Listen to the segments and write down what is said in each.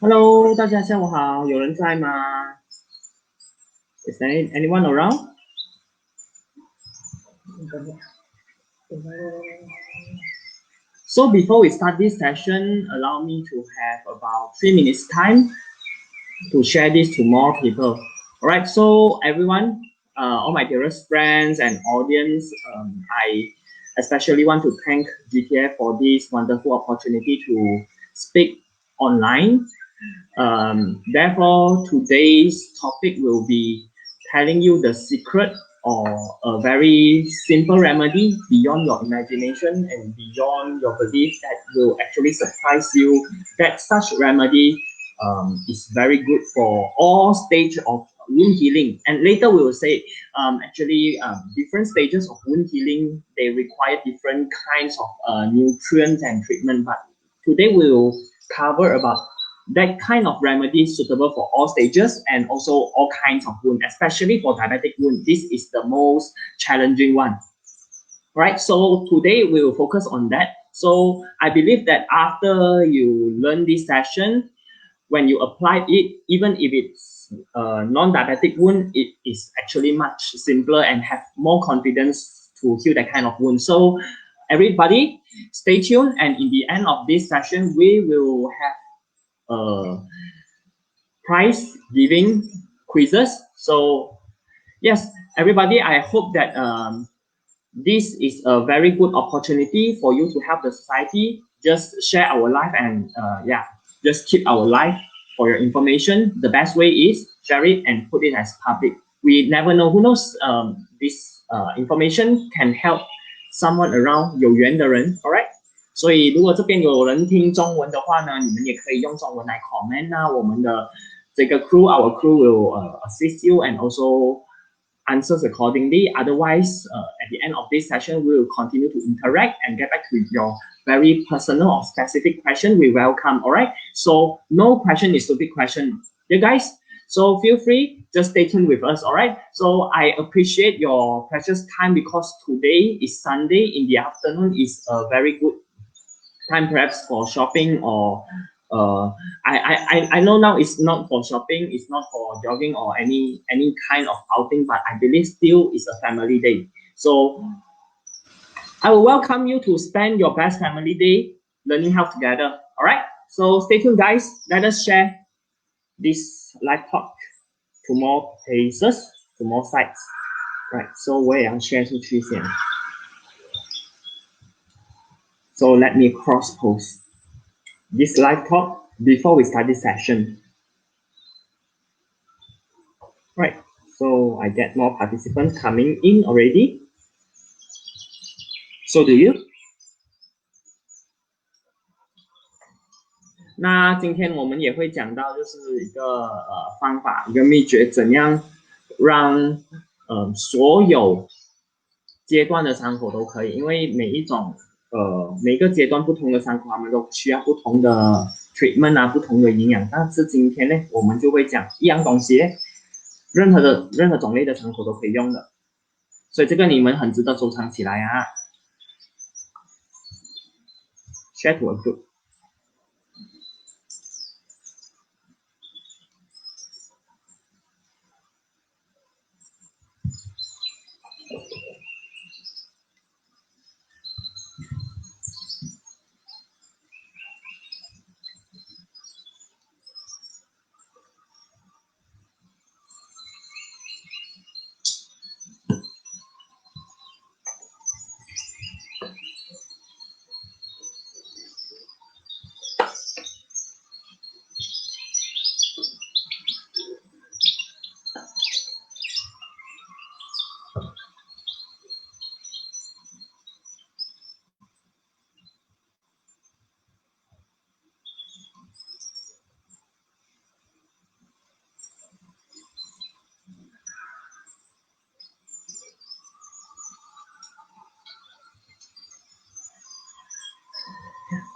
Hello，大家下午好，有人在吗？Is there anyone around? So before we start this session, allow me to have about 3 minutes time to share this to more people. All right, so everyone, all my dearest friends and audience, I especially want to thank GTF for this wonderful opportunity to speak online. Therefore, today's topic will be telling you the secret or a very simple remedy beyond your imagination and beyond your belief that will actually surprise you that such remedy is very good for all stage of wound healing. And later we will say different stages of wound healing, they require different kinds of nutrients and treatment. But today we will cover about that kind of remedy suitable for all stages and also all kinds of wound, especially for diabetic wound. This is the most challenging one. Right, so today we will focus on that. So I believe that after you learn this session, when you apply it, even if it's a non-diabetic wound, it is actually much simpler and have more confidence to heal that kind of wound. So everybody, stay tuned, and in the end of this session, we will have prize giving quizzes. So yes, everybody, I hope that this is a very good opportunity for you to help the society. Just share our life and just keep our life for your information. The best way is share it and put it as public. We never know, who knows, this information can help someone around 有缘的人 alright? 所以如果这边有人听中文的话呢，你们也可以用中文来 comment 啊，我们的这个 our crew will assist you and also answers accordingly. Otherwise, at the end of this session, we will continue to interact and get back to your very personal or specific question. We welcome, all right? So no question is stupid question, you guys. So feel free, just stay tuned with us, all right? So I appreciate your precious time because today is Sunday in the afternoon is a very good time perhaps for shopping or I know now it's not for shopping, it's not for jogging or any kind of outing, but I believe still is a family day. So I will welcome you to spend your best family day learning health together. All right. So stay tuned, guys. Let us share this live talk to more places, to more sites. Right. So我也要 share 出去先。So let me cross post this live talk before we start this session. Right, so I get more participants coming in already. So do you? 那今天我们也会讲到就是一个方法，一个秘诀，怎样让所有阶段的伤口都可以，因为每个阶段不同的伤口，他们都需要不同的 treatment 啊，不同的营养。但是今天呢，我们就会讲一样东西，任何种类的伤口都可以用的，所以这个你们很值得收藏起来啊。Share to a group.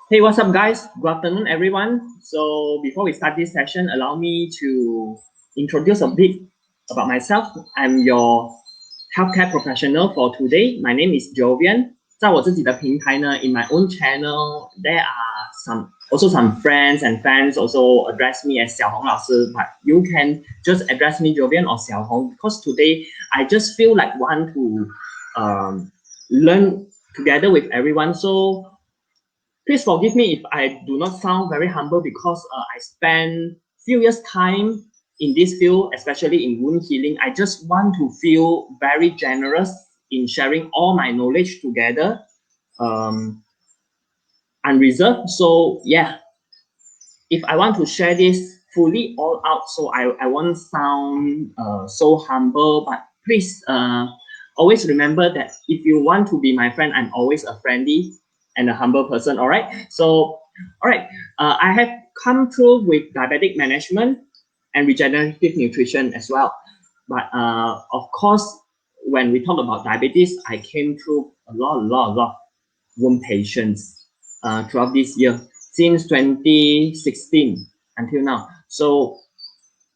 Hey, what's up, guys? Good afternoon, everyone. So before we start this session, allow me to introduce a bit about myself. I'm your healthcare professional for today. My name is Jovian. 在我自己的平台呢 in my own channel, there are some Also some friends and fans also address me as Xiao Hong 老师, but you can just address me Jovian or Xiao Hong, because today I just feel like want to learn together with everyone. So please forgive me if I do not sound very humble, because I spent few years time in this field, especially in wound healing. I just want to feel very generous in sharing all my knowledge together, unreserved. So yeah, if I want to share this fully all out, so I won't sound so humble, but please always remember that if you want to be my friend, I'm always a friendly and a humble person, all right? So, all right, I have come through with diabetic management and regenerative nutrition as well. But of course, when we talk about diabetes, I came through a lot wound patients throughout this year, since 2016 until now. So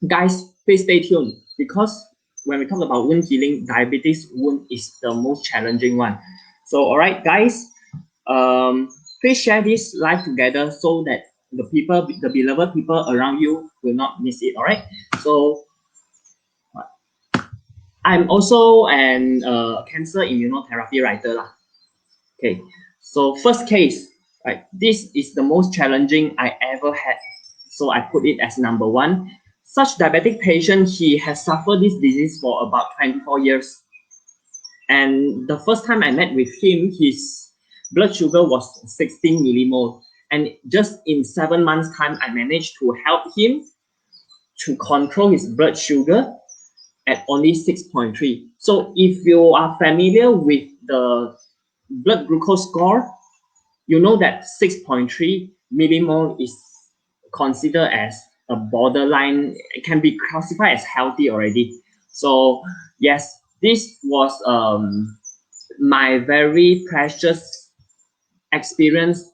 guys, please stay tuned, because when we talk about wound healing, diabetes wound is the most challenging one. So all right, guys, please share this live together so that the people, the beloved people around you will not miss it. All right. So I'm also an cancer immunotherapy writer lah. Okay. So first case, right? This is the most challenging I ever had. So I put it as number one. Such diabetic patient, he has suffered this disease for about 24 years. And the first time I met with him, his blood sugar was 16 millimole. And just in 7 months' time, I managed to help him to control his blood sugar at only 6.3. So if you are familiar with the blood glucose score, you know that 6.3 millimole is considered as a borderline. It can be classified as healthy already. So yes, this was my very precious experience.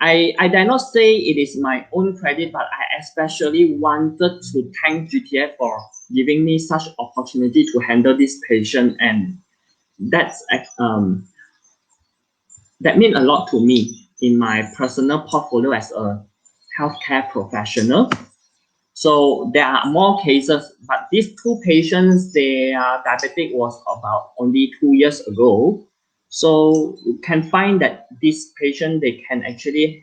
I dare not say it is my own credit, but I especially wanted to thank GTF for giving me such opportunity to handle this patient, and that's that means a lot to me in my personal portfolio as a healthcare professional. So there are more cases, but these two patients, their diabetic was about only 2 years ago. So you can find that this patient, they can actually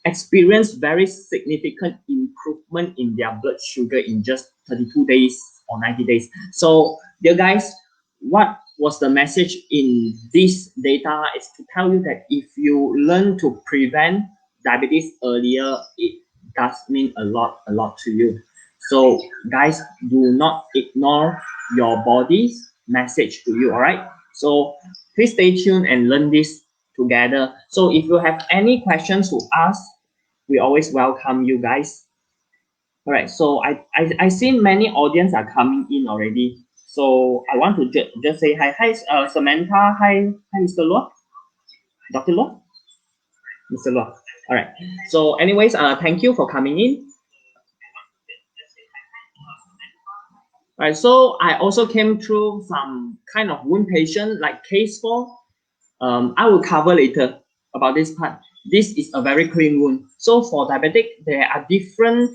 experience very significant improvement in their blood sugar in just 32 days or 90 days. So dear guys, what was the message in this data is to tell you that if you learn to prevent diabetes earlier, it does mean a lot to you. So guys, do not ignore your body's message to you, all right? So please stay tuned and learn this together. So if you have any questions to ask, we always welcome you guys. All right, so I see many audience are coming in already. So I want to just say hi. Hi, Samantha. Hi, Mr. Luo. Dr. Luo. Mr. Luo. All right. So anyways, thank you for coming in. All right, so I also came through some kind of wound patient like case 4. I will cover later about this part. This is a very clean wound. So for diabetic, there are different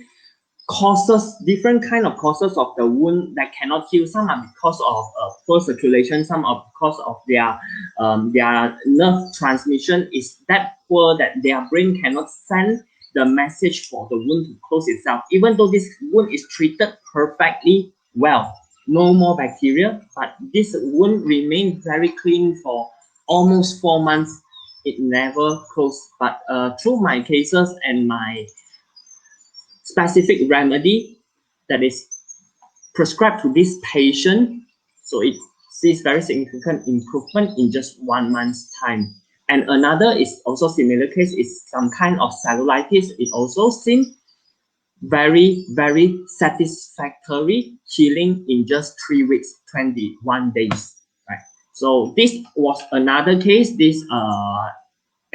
causes, different kind of causes of the wound that cannot heal. Some are because of poor circulation. Some are because of their nerve transmission is that poor that their brain cannot send the message for the wound to close itself. Even though this wound is treated perfectly well, no more bacteria, but this wound remained very clean for almost 4 months. It never closed. But through my cases and my specific remedy that is prescribed to this patient, so it sees very significant improvement in just 1 month's time. And another is also similar case is some kind of cellulitis. It also seems very satisfactory healing in just 3 weeks, 21 days. Right. So this was another case. This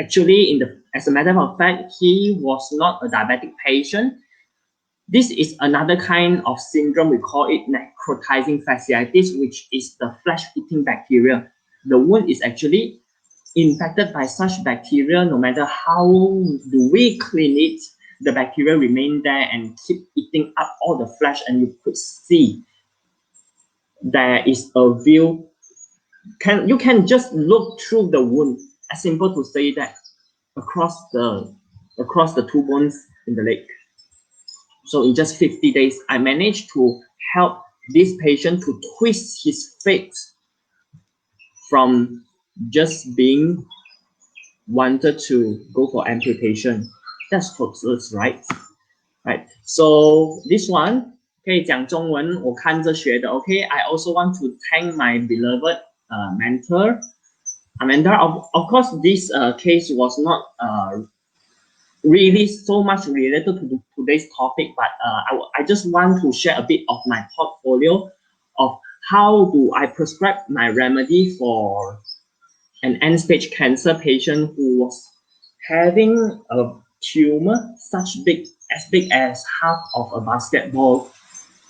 actually as a matter of fact, he was not a diabetic patient. This is another kind of syndrome. We call it necrotizing fasciitis, which is the flesh-eating bacteria. The wound is actually infected by such bacteria, no matter how do we clean it, the bacteria remain there and keep eating up all the flesh, and you could see there is a view. You can just look through the wound. As simple to say that across the 2 bones in the leg. So in just 50 days, I managed to help this patient to twist his fate from just being wanted to go for amputation. That's total right. Right. So this one 可以讲中文，我看着学的。Okay, I also want to thank my beloved mentor. Amanda, of course, this case was not really so much related to today's topic, but I just want to share a bit of my portfolio of how do I prescribe my remedy for an end-stage cancer patient who was having a tumor as big as half of a basketball,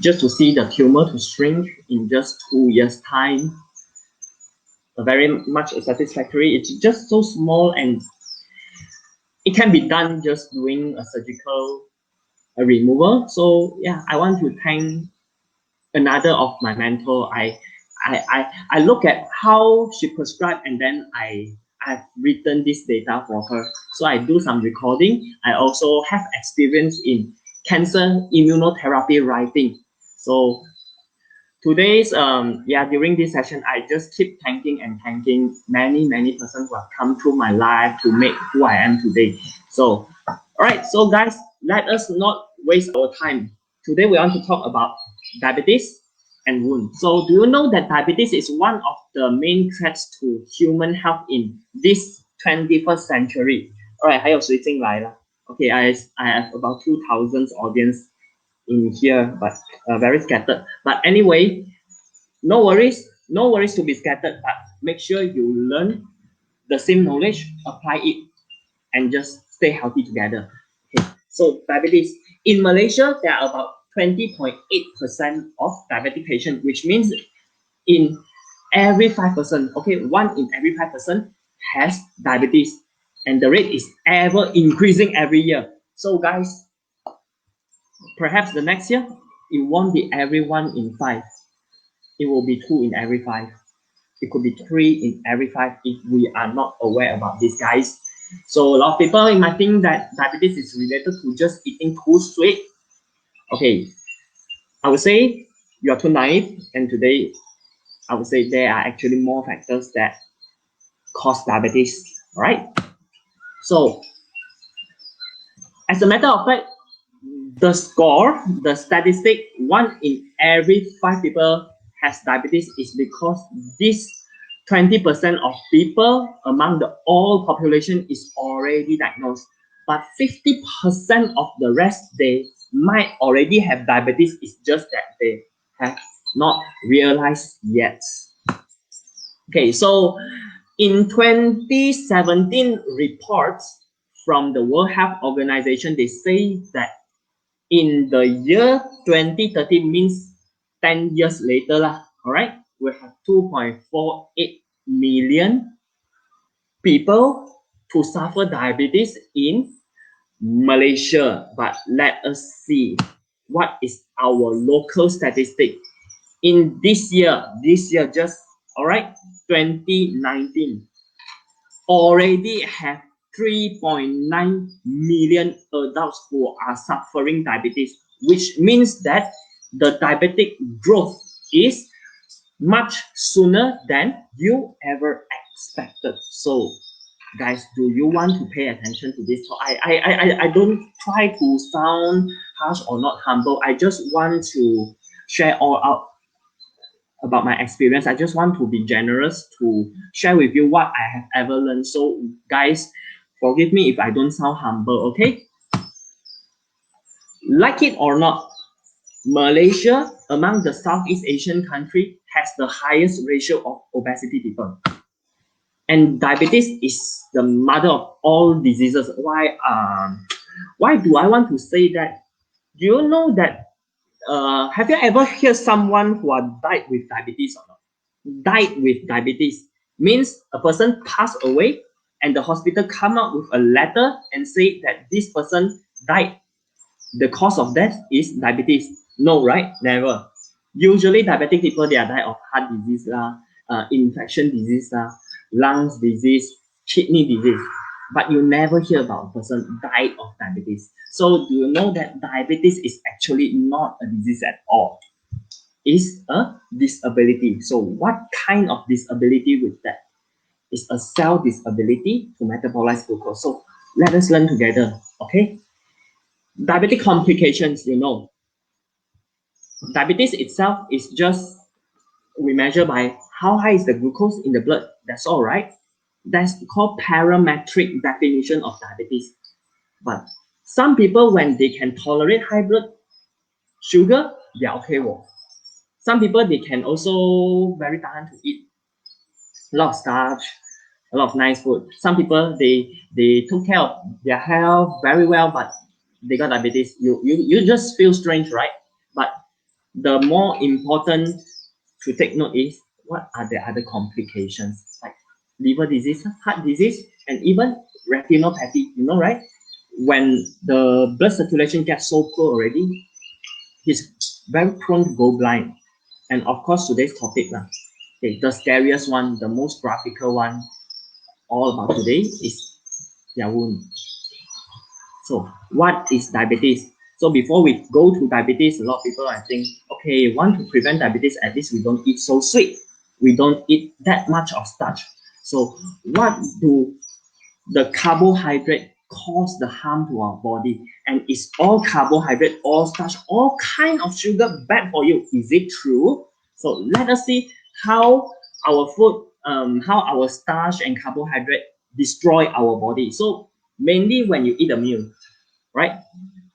just to see the tumor to shrink in just 2 years' time. Very much satisfactory. It's just so small and it can be done just doing a surgical removal. So yeah, I want to thank another of my mentor. I look at how she prescribed, and then I've written this data for her. So I do some recording. I also have experience in cancer immunotherapy writing. So today's during this session, I just keep thanking many persons who have come through my life to make who I am today. So all right, so guys, let us not waste our time. Today we want to talk about diabetes and wound. So do you know that diabetes is one of the main threats to human health in this 21st century? All right, 还有谁进来了? Okay, I have about 2,000 audience in here, but very scattered. But anyway, no worries to be scattered, but make sure you learn the same knowledge, apply it, and just stay healthy together. Okay. So diabetes. In Malaysia, there are about 20.8% of diabetic patients, which means in every 5%, okay, 1 in every 5% has diabetes, and the rate is ever increasing every year. So guys, perhaps the next year, it won't be every 1 in 5. It will be 2 in every 5. It could be 3 in every 5 if we are not aware about this, guys. So a lot of people might think that diabetes is related to just eating too sweet. Okay, I would say you are too naive, and today I would say there are actually more factors that cause diabetes. All right. So as a matter of fact, the statistic, 1 in every 5 people has diabetes is because this 20% of people among the all population is already diagnosed, but 50% of the rest, they might already have diabetes. It's just that they have not realized yet. Okay, so in 2017 reports from the World Health Organization, they say that in the year 2030, means 10 years later, all right, we have 2.48 million people to suffer diabetes in Malaysia. But let us see what is our local statistic. In this year just, all right, 2019, already have 3.9 million adults who are suffering diabetes, which means that the diabetic growth is much sooner than you ever expected. So guys, do you want to pay attention to this? So I don't try to sound harsh or not humble. I just want to share all out about my experience. I just want to be generous to share with you what I have ever learned. So guys, forgive me if I don't sound humble, okay? Like it or not, Malaysia, among the Southeast Asian country, has the highest ratio of obesity people. And diabetes is the mother of all diseases. Why do I want to say that? Do you know that have you ever heard someone who died with diabetes or not? Died with diabetes. means a person passed away and the hospital come up with a letter and say that this person died. The cause of death is diabetes. No, right? Never. Usually diabetic people, they are die of heart disease, infection disease, lungs disease, kidney disease. But you never hear about a person died of diabetes. So do you know that diabetes is actually not a disease at all? It's a disability. So what kind of disability with that? It's a cell disability to metabolize glucose. So let us learn together, okay? Diabetic complications, you know. Diabetes itself is just, we measure by how high is the glucose in the blood. That's all, right? That's called parametric definition of diabetes. But some people, when they can tolerate high blood sugar, they are okay. Some people, they can also very tahan to eat a lot of starch, a lot of nice food. Some people, they took care of their health very well, but they got diabetes. You just feel strange, right? But the more important to take note is what are the other complications like liver disease, heart disease, and even retinopathy. You know, right? When the blood circulation gets so poor already, he's very prone to go blind. And of course, today's topic, okay, the scariest one, the most graphical one, all about today is their wound. So what is diabetes? So before we go to diabetes, a lot of people I think, okay, want to prevent diabetes, at least we don't eat so sweet. We don't eat that much of starch. So what do the carbohydrate cause the harm to our body? And is all carbohydrate, all starch, all kind of sugar bad for you? Is it true? So let us see how our food, how our starch and carbohydrate destroy our body. So mainly when you eat a meal, right?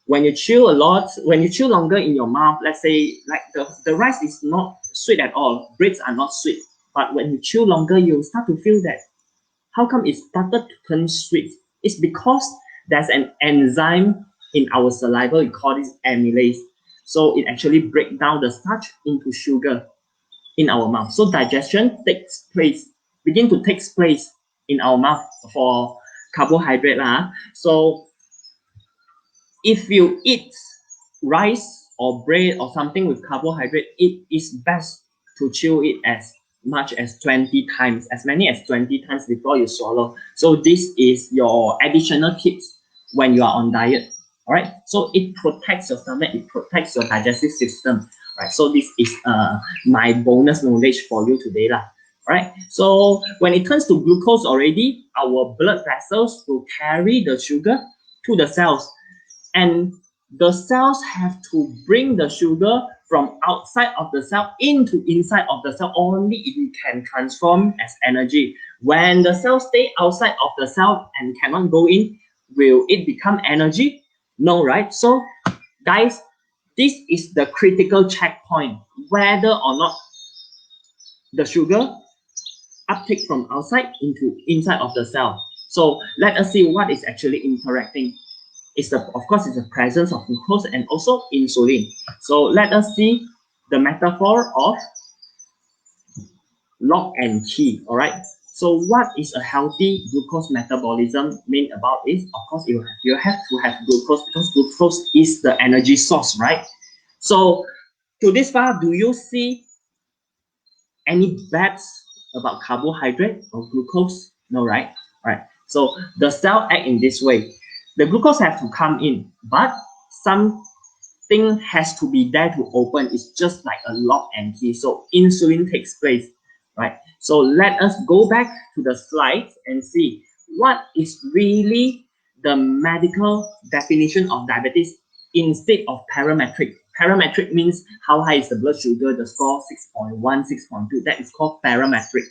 When you chew a lot, when you chew longer in your mouth, let's say like the rice is not sweet at all, breads are not sweet, but when you chew longer, you start to feel that how come it started to turn sweet? It's because there's an enzyme in our saliva, we call it amylase. So it actually breaks down the starch into sugar in our mouth. So digestion takes place, begin to take place in our mouth for carbohydrate. So if you eat rice or bread or something with carbohydrate, it is best to chew it as much as 20 times, as many as 20 times before you swallow. So this is your additional tips when you are on diet. All right. So it protects your stomach, it protects your digestive system. Right. So this is my bonus knowledge for you today. Right. So when it turns to glucose already, our blood vessels will carry the sugar to the cells. And the cells have to bring the sugar from outside of the cell into inside of the cell. Only it can transform as energy. When the cells stay outside of the cell and cannot go in, will it become energy? No, right? So guys, this is the critical checkpoint, whether or not the sugar uptake from outside into inside of the cell. So let us see what is actually interacting. Of course, it's the presence of glucose and also insulin. So let us see the metaphor of lock and key. All right. So what is a healthy glucose metabolism mean about it? Of course, you have to have glucose because glucose is the energy source, right? So to this far, do you see any bads about carbohydrate or glucose? No, right? All right. So the cell act in this way. The glucose have to come in, but something has to be there to open. It's just like a lock and key. So insulin takes place, right? So let us go back to the slides and see what is really the medical definition of diabetes instead of parametric. Parametric means how high is the blood sugar, the score 6.1, 6.2. That is called parametric.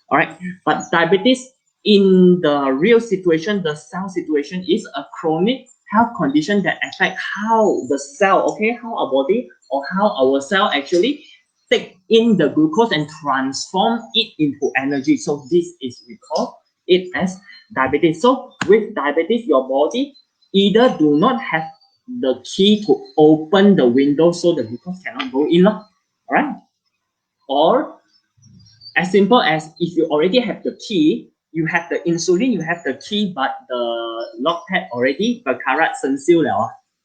All right, but diabetes in the real situation, the cell situation, is a chronic health condition that affects how the cell, okay, how our body or how our cell actually take in the glucose and transform it into energy. So this is, we call it as diabetes. So with diabetes, your body either do not have the key to open the window so the glucose cannot go in, all right, or as simple as if you already have the key, you have the insulin, you have the key, but the lock pad already, baccarat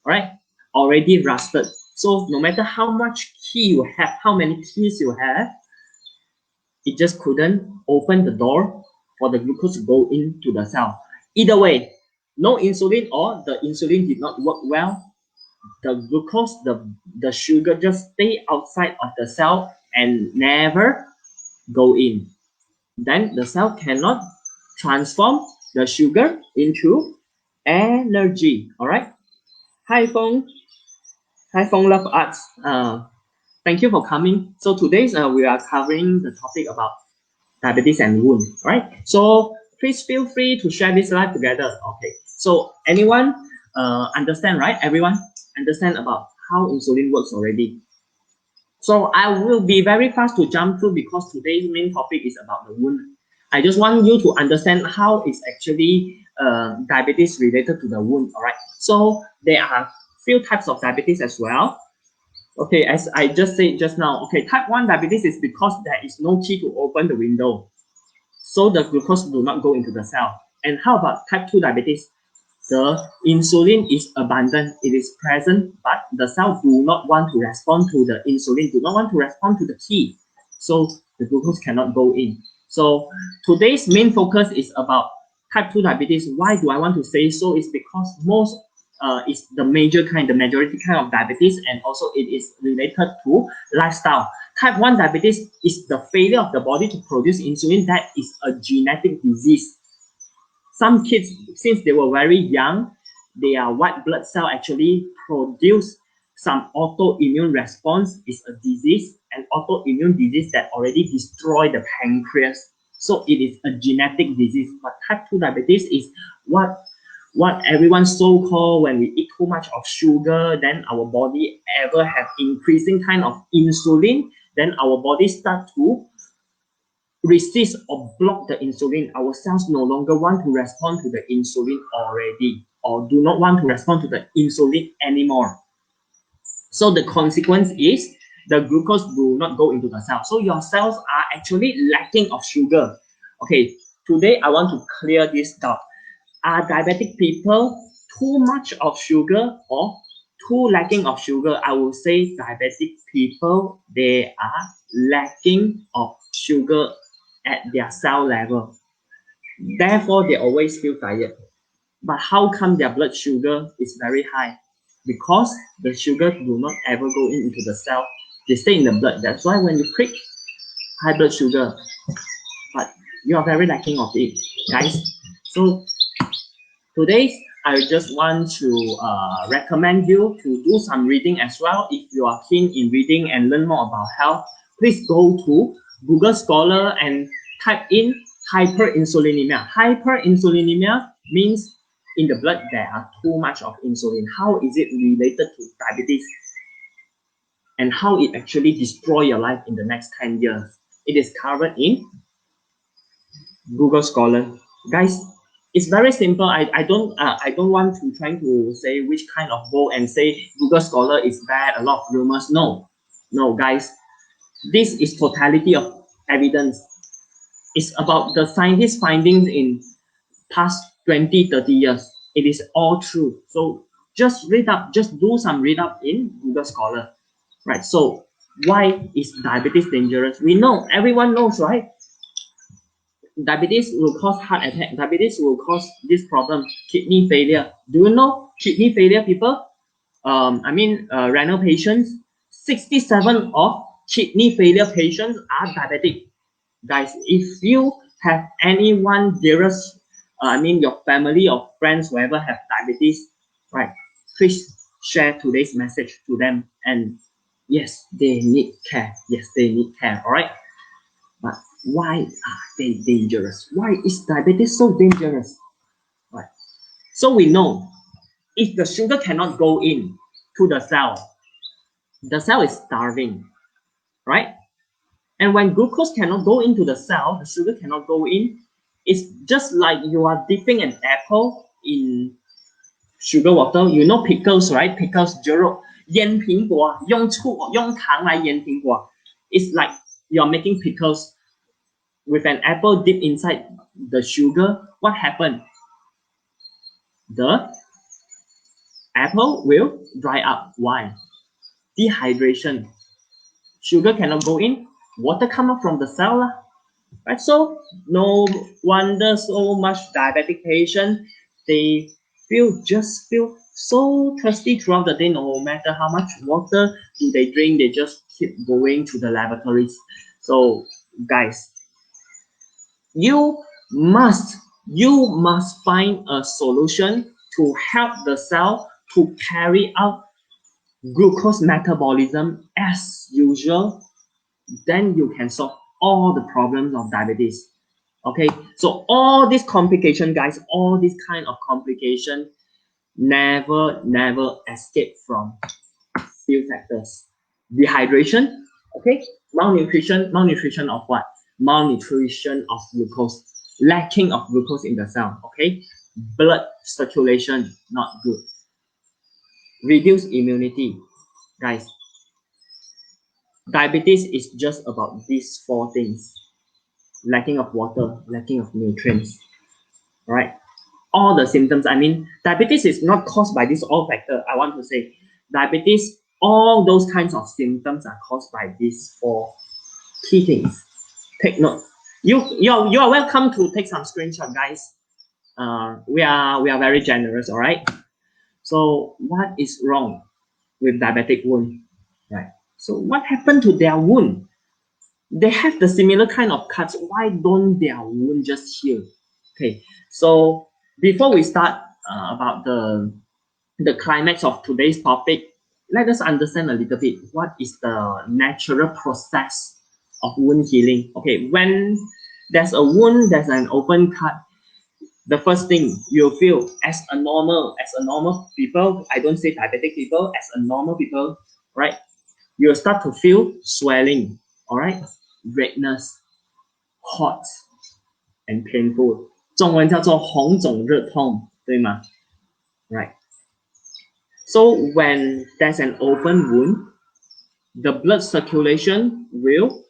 right? Already rusted. So no matter how much key you have, how many keys you have, it just couldn't open the door for the glucose to go into the cell. Either way, no insulin or the insulin did not work well, the glucose, the sugar just stay outside of the cell and never go in. Then the cell cannot transform the sugar into energy. All right. Hi, Fong. Hi, Fong Love Arts. Thank you for coming. So today we are covering the topic about diabetes and wound, right? So please feel free to share this live together. Okay. So anyone understand, right? Everyone understand about how insulin works already. So I will be very fast to jump through because today's main topic is about the wound. I just want you to understand how is actually diabetes related to the wound. All right. So there are few types of diabetes as well. Okay, as I just said just now, okay, type 1 diabetes is because there is no key to open the window. So the glucose do not go into the cell. And how about type 2 diabetes? The insulin is abundant, it is present, but the cell do not want to respond to the insulin, do not want to respond to the key. So the glucose cannot go in. So today's main focus is about type 2 diabetes. Why do I want to say so? It's because most is the majority kind of diabetes, and also it is related to lifestyle. Type 1 diabetes is the failure of the body to produce insulin. That is a genetic disease. Some kids, since they were very young, their white blood cell actually produce some autoimmune response. Is a disease, an autoimmune disease that already destroy the pancreas. So it is a genetic disease. But type 2 diabetes is what everyone so-called when we eat too much of sugar, then our body ever have increasing kind of insulin, then our body start to resist or block the insulin. Our cells no longer want to respond to the insulin already, or do not want to respond to the insulin anymore. So the consequence is the glucose do not go into the cell. So your cells are actually lacking of sugar. Okay, today I want to clear this doubt. Are diabetic people too much of sugar or too lacking of sugar? I will say diabetic people, they are lacking of sugar at their cell level. Therefore, they always feel tired. But how come their blood sugar is very high? Because the sugar do not ever go into the cell. They stay in the blood. That's why when you prick, high blood sugar. But you are very lacking of it, guys. So today, I just want to recommend you to do some reading as well. If you are keen in reading and learn more about health, please go to Google Scholar and type in hyperinsulinemia. Hyperinsulinemia means in the blood there are too much of insulin. How is it related to diabetes? And how it actually destroy your life in the next 10 years? It is covered in Google Scholar. Guys, it's very simple. I don't want to try to say which kind of book and say Google Scholar is bad, a lot of rumors. No, guys. This is totality of evidence. It's about the scientist findings in past 20, 30 years. It is all true. So just read up, just do some read up in Google Scholar. Right. So why is diabetes dangerous? We know, everyone knows, right? Diabetes will cause heart attack. Diabetes will cause this problem, kidney failure. Do you know kidney failure, people? Renal patients, 67 of kidney failure patients are diabetic. Guys, if you have anyone dearest, your family or friends, whoever have diabetes, right, please share today's message to them. And yes, they need care. Yes, they need care, all right? But why are they dangerous? Why is diabetes so dangerous? Right. So we know if the sugar cannot go in to the cell is starving, right? And when glucose cannot go into the cell, the sugar cannot go in. It's just like you are dipping an apple in sugar water. You know pickles, right? Pickles, 猪肉，腌苹果，用醋，用糖来腌苹果。It's like you're making pickles. with an apple deep inside the sugar, what happened? The apple will dry up. Why? Dehydration. Sugar cannot go in, water come up from the cell. Right? So no wonder so much diabetic patient, they just feel so thirsty throughout the day. No matter how much water do they drink, they just keep going to the laboratories. So guys, you must find a solution to help the cell to carry out glucose metabolism as usual. Then you can solve all the problems of diabetes. Okay, so all these complications, guys, all these kind of complication never escape from few factors. Dehydration, okay, malnutrition of what? Malnutrition of glucose, lacking of glucose in the cell, okay. Blood circulation, not good. Reduced immunity, guys. Diabetes is just about these four things: lacking of water, lacking of nutrients, right? All the symptoms, I mean, diabetes is not caused by this all factor. I want to say diabetes, all those kinds of symptoms are caused by these four key things. Take note. You are welcome to take some screenshot, guys. We are very generous, all right? So what is wrong with diabetic wound, right? So what happened to their wound? They have the similar kind of cuts. Why don't their wound just heal? Okay, so before we start about the climax of today's topic, let us understand a little bit what is the natural process of wound healing. Okay, when there's a wound, there's an open cut, the first thing you feel as a normal people, I don't say diabetic people, as a normal people, right? You'll start to feel swelling, all right? Redness, hot, and painful. 中文叫做红肿热痛，对吗？ Right. So when there's an open wound, the blood circulation will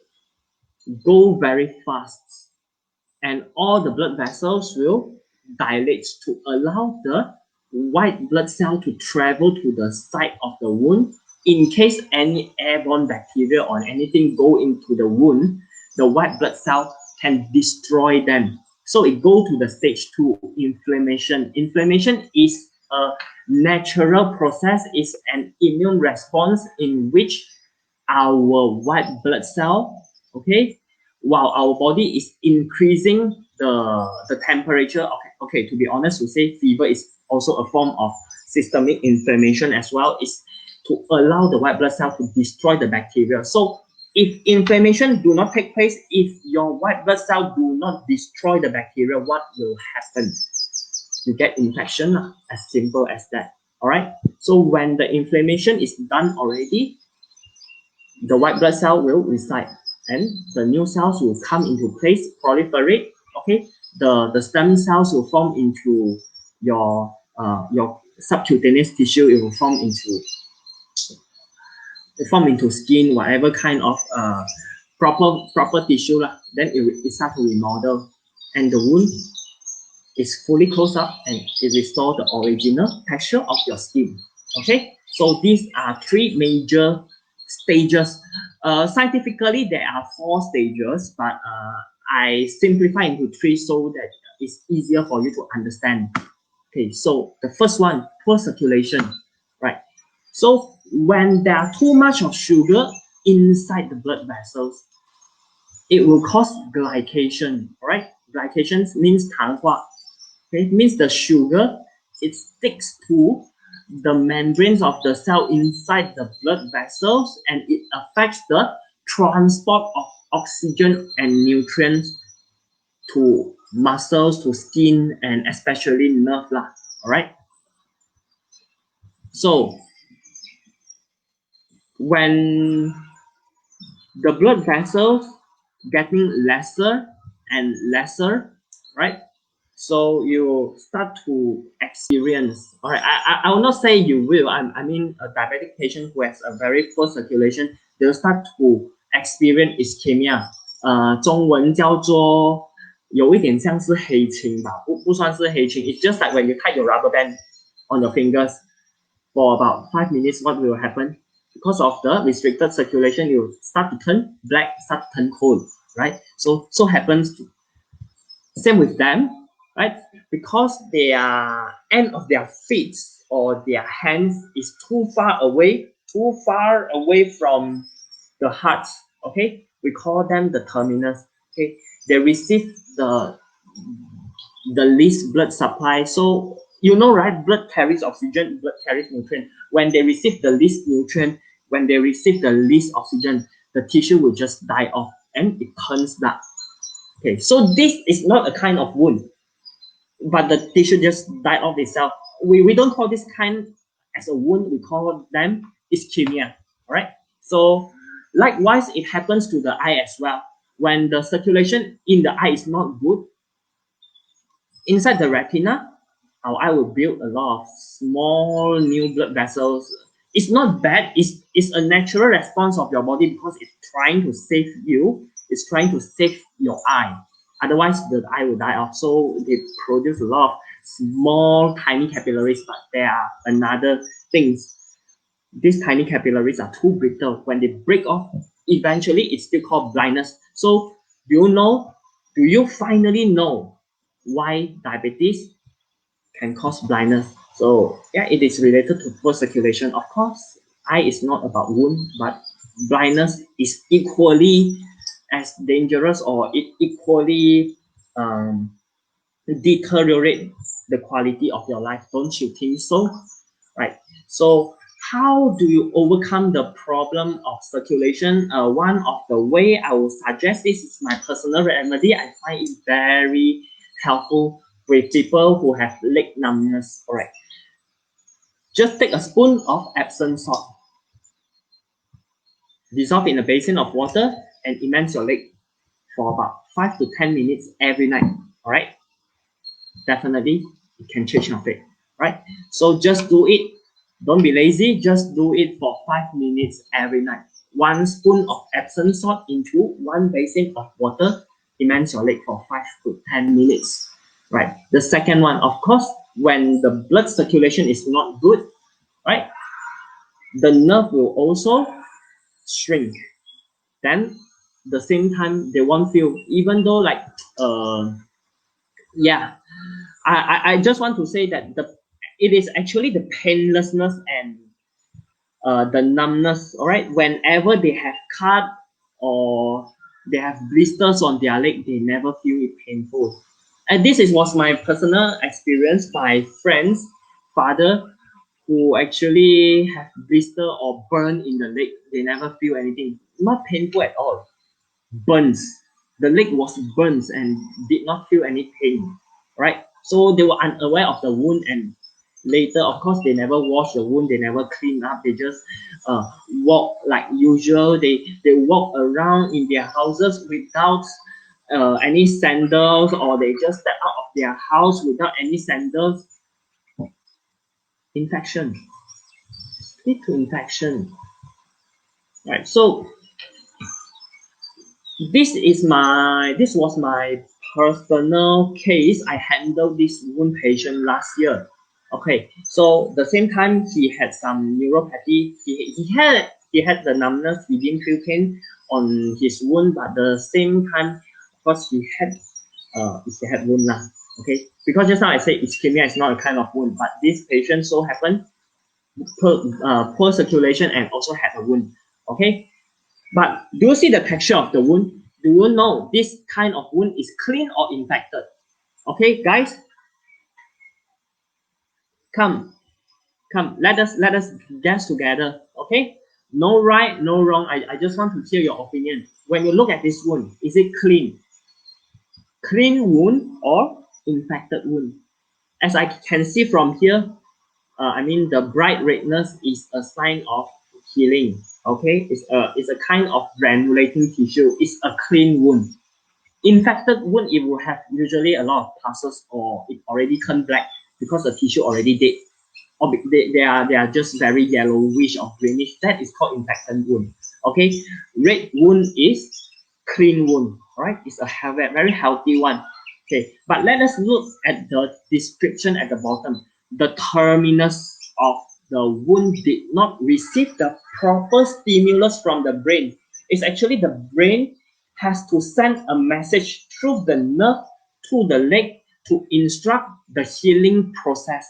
go very fast, and all the blood vessels will dilate to allow the white blood cell to travel to the site of the wound. In case any airborne bacteria or anything go into the wound, the white blood cell can destroy them. So it go to the stage 2, inflammation. Inflammation is a natural process, is an immune response in which our white blood cell, okay, while our body is increasing the temperature, okay, to be honest, we say fever is also a form of systemic inflammation as well, is to allow the white blood cell to destroy the bacteria. So if inflammation do not take place, if your white blood cell do not destroy the bacteria, what will happen? You get infection, as simple as that. All right. So when the inflammation is done already, the white blood cell will reside, and the new cells will come into place, proliferate. Okay, the stem cells will form into your subcutaneous tissue. It will form into skin, whatever kind of proper tissue. Then it starts to remodel, and the wound is fully closed up, and it restores the original texture of your skin. Okay, so these are 3 major stages. Scientifically, there are 4 stages, but I simplify into 3 so that it's easier for you to understand. Okay, so the first one, poor circulation, right? So when there are too much of sugar inside the blood vessels, it will cause glycation, right? Glycation means 糖化. Okay, it means the sugar, it sticks to the membranes of the cell inside the blood vessels, and it affects the transport of oxygen and nutrients to muscles, to skin, and especially nerve. All right. So when the blood vessels getting lesser and lesser, right? So you start to experience, all right, I will not say you will, I mean a diabetic patient who has a very poor circulation, they'll start to experience ischemia. 中文叫做有一点像是黑青吧，不算是黑青。It's just like when you tie your rubber band on your fingers for about 5 minutes, what will happen? Because of the restricted circulation, you start to turn black, start to turn cold, right? So happens to, same with them, right? Because their end of their feet or their hands is too far away from the heart. Okay, we call them the terminus. Okay, they receive the least blood supply. So you know, right? Blood carries oxygen, blood carries nutrient. When they receive the least nutrient, when they receive the least oxygen, the tissue will just die off and it turns dark. Okay, so this is not a kind of wound, but the tissue just died off itself. We don't call this kind as a wound, we call them ischemia. All right. So likewise, it happens to the eye as well. When the circulation in the eye is not good, inside the retina, our eye will build a lot of small new blood vessels. It's not bad, it's a natural response of your body because it's trying to save you, it's trying to save your eye. Otherwise, the eye will die off. So they produce a lot of small, tiny capillaries, but there are another things. These tiny capillaries are too brittle. When they break off, eventually it's still called blindness. So do you finally know why diabetes can cause blindness? So yeah, it is related to poor circulation. Of course, eye is not about wound, but blindness is equally as dangerous, or it equally deteriorate the quality of your life. Don't you think so? Right. So how do you overcome the problem of circulation? One of the way I will suggest, this is my personal remedy. I find it very helpful with people who have leg numbness. All right. Just take a spoon of Epsom salt, dissolve in a basin of water, and immerse your leg for about 5 to 10 minutes every night. All right. Definitely, it can change your fate. Right. So just do it. Don't be lazy. Just do it for 5 minutes every night. 1 spoon of Epsom salt into 1 basin of water. Immerse your leg for 5 to 10 minutes. Right. The second one, of course, when the blood circulation is not good, right, the nerve will also shrink. Then the same time they won't feel, even though like yeah, I just want to say that it is actually the painlessness and the numbness. All right, whenever they have cut or they have blisters on their leg, they never feel it painful. And this was my personal experience. My friend's father, who actually have blister or burn in the leg, they never feel anything, not painful at all. Burns, the leg was burns and did not feel any pain, right? So they were unaware of the wound, and later, of course, they never wash the wound, they never clean up, they just walk like usual. They walk around in their houses without any sandals, or they just step out of their house without any sandals. Infection, lead to infection, right? So this was my personal case. I handled this wound patient last year. Okay, so the same time he had some neuropathy. He had the numbness. He didn't feel pain on his wound, but the same time, of course, he had wound lah. Okay, because just now I said ischemia is not a kind of wound, but this patient so happened poor circulation and also had a wound. Okay. But do you see the texture of the wound? Do you know this kind of wound is clean or infected? Okay, guys, come, let us guess together. Okay, no right, no wrong. I just want to hear your opinion. When you look at this wound, is it clean wound or infected wound? As I can see from here, I mean the bright redness is a sign of healing. Okay, it's a kind of granulating tissue. It's a clean wound. Infected wound, it will have usually a lot of pulses, or it already turned black because the tissue already dead, or they are just very yellowish or greenish. That is called infected wound. Okay, red wound is clean wound, right? It's a very healthy one. Okay, but let us look at the description at the bottom. The terminus of the wound did not receive the proper stimulus from the brain. It's actually the brain has to send a message through the nerve to the leg to instruct the healing process.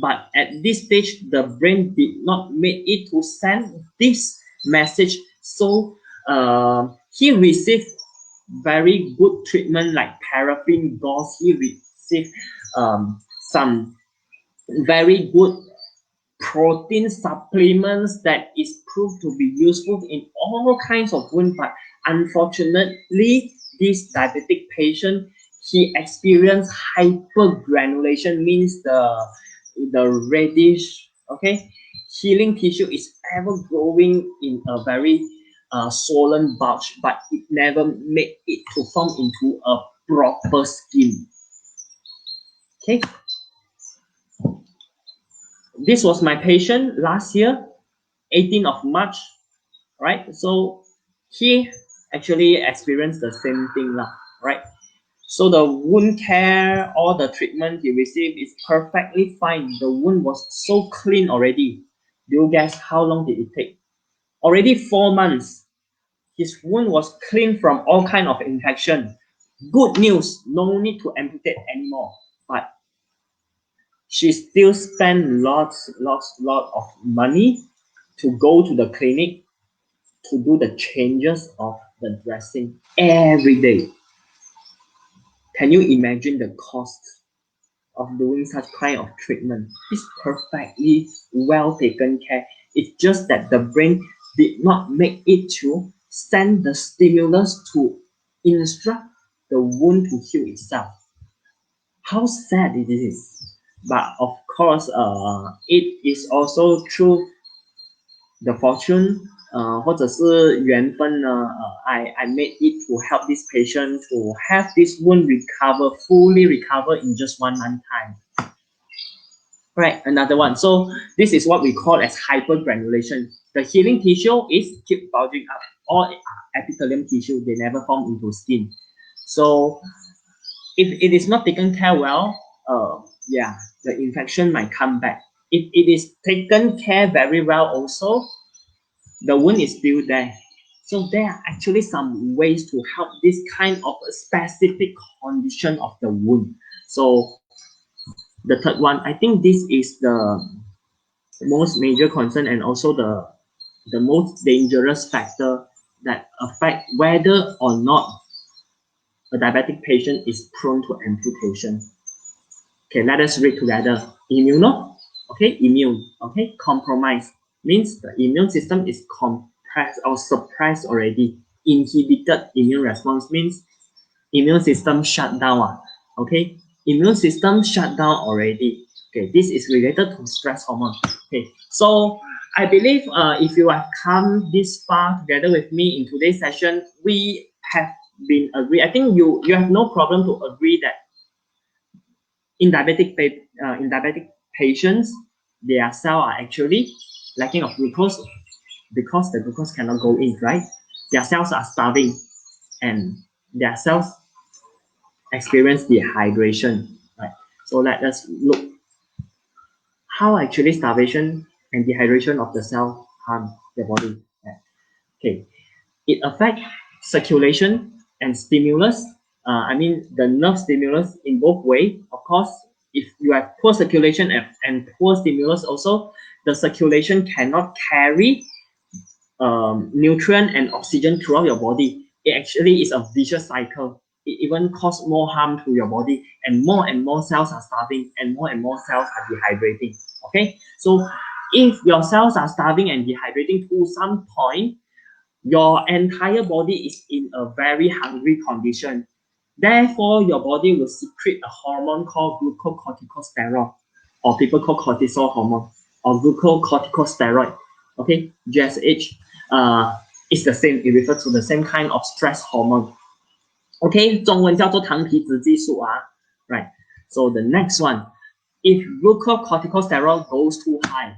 But at this stage, the brain did not make it to send this message. So he received very good treatment like paraffin gauze. He received some very good protein supplements that is proved to be useful in all kinds of wounds. But unfortunately, this diabetic patient, he experienced hypergranulation, means the reddish, okay, healing tissue is ever growing in a very swollen bulge, but it never made it to form into a proper skin. Okay, this was my patient last year, 18th of March, right? So he actually experienced the same thing, right? So the wound care, all the treatment he received is perfectly fine. The wound was so clean already. Do you guess how long did it take? Already 4 months. His wound was clean from all kind of infection. Good news, no need to amputate anymore. But she still spent lots of money to go to the clinic to do the changes of the dressing every day. Can you imagine the cost of doing such kind of treatment? It's perfectly well taken care. It's just that the brain did not make it to send the stimulus to instruct the wound to heal itself. How sad it is. But of course, it is also through the fortune, 或者是缘分呢，I made it to help this patient to have this wound fully recover in just 1 month time. Right, another one. So this is what we call as hypergranulation. The healing tissue is keep bulging up. All epithelium tissue, they never form into skin. So if it is not taken care well, yeah, the infection might come back. If it is taken care very well also, the wound is still there. So there are actually some ways to help this kind of a specific condition of the wound. So the third one, I think this is the most major concern and also the most dangerous factor that affect whether or not a diabetic patient is prone to amputation. Okay, let us read together. Immune, okay, compromise means the immune system is compressed or suppressed already. Inhibited immune response means immune system shut down. Okay, immune system shut down already. Okay, this is related to stress hormone. Okay, so I believe if you have come this far together with me in today's session, we have been agree. I think you have no problem to agree that in diabetic patients, their cells are actually lacking of glucose because the glucose cannot go in, right? Their cells are starving and their cells experience dehydration, right? So let us look how actually starvation and dehydration of the cell harm the body. Okay, it affects circulation and stimulus. I mean the nerve stimulus in both ways. Of course, if you have poor circulation and poor stimulus also, the circulation cannot carry nutrient and oxygen throughout your body. It actually is a vicious cycle. It even causes more harm to your body, and more cells are starving and more cells are dehydrating. Okay, so if your cells are starving and dehydrating to some point, your entire body is in a very hungry condition. Therefore, your body will secrete a hormone called glucocorticosteroid, or people call cortisol hormone, or glucocorticosteroid. Okay, GSH. It's the same. It refers to the same kind of stress hormone. Okay, 中文叫做糖皮质激素啊。Right. So the next one, if glucocorticosteroid goes too high,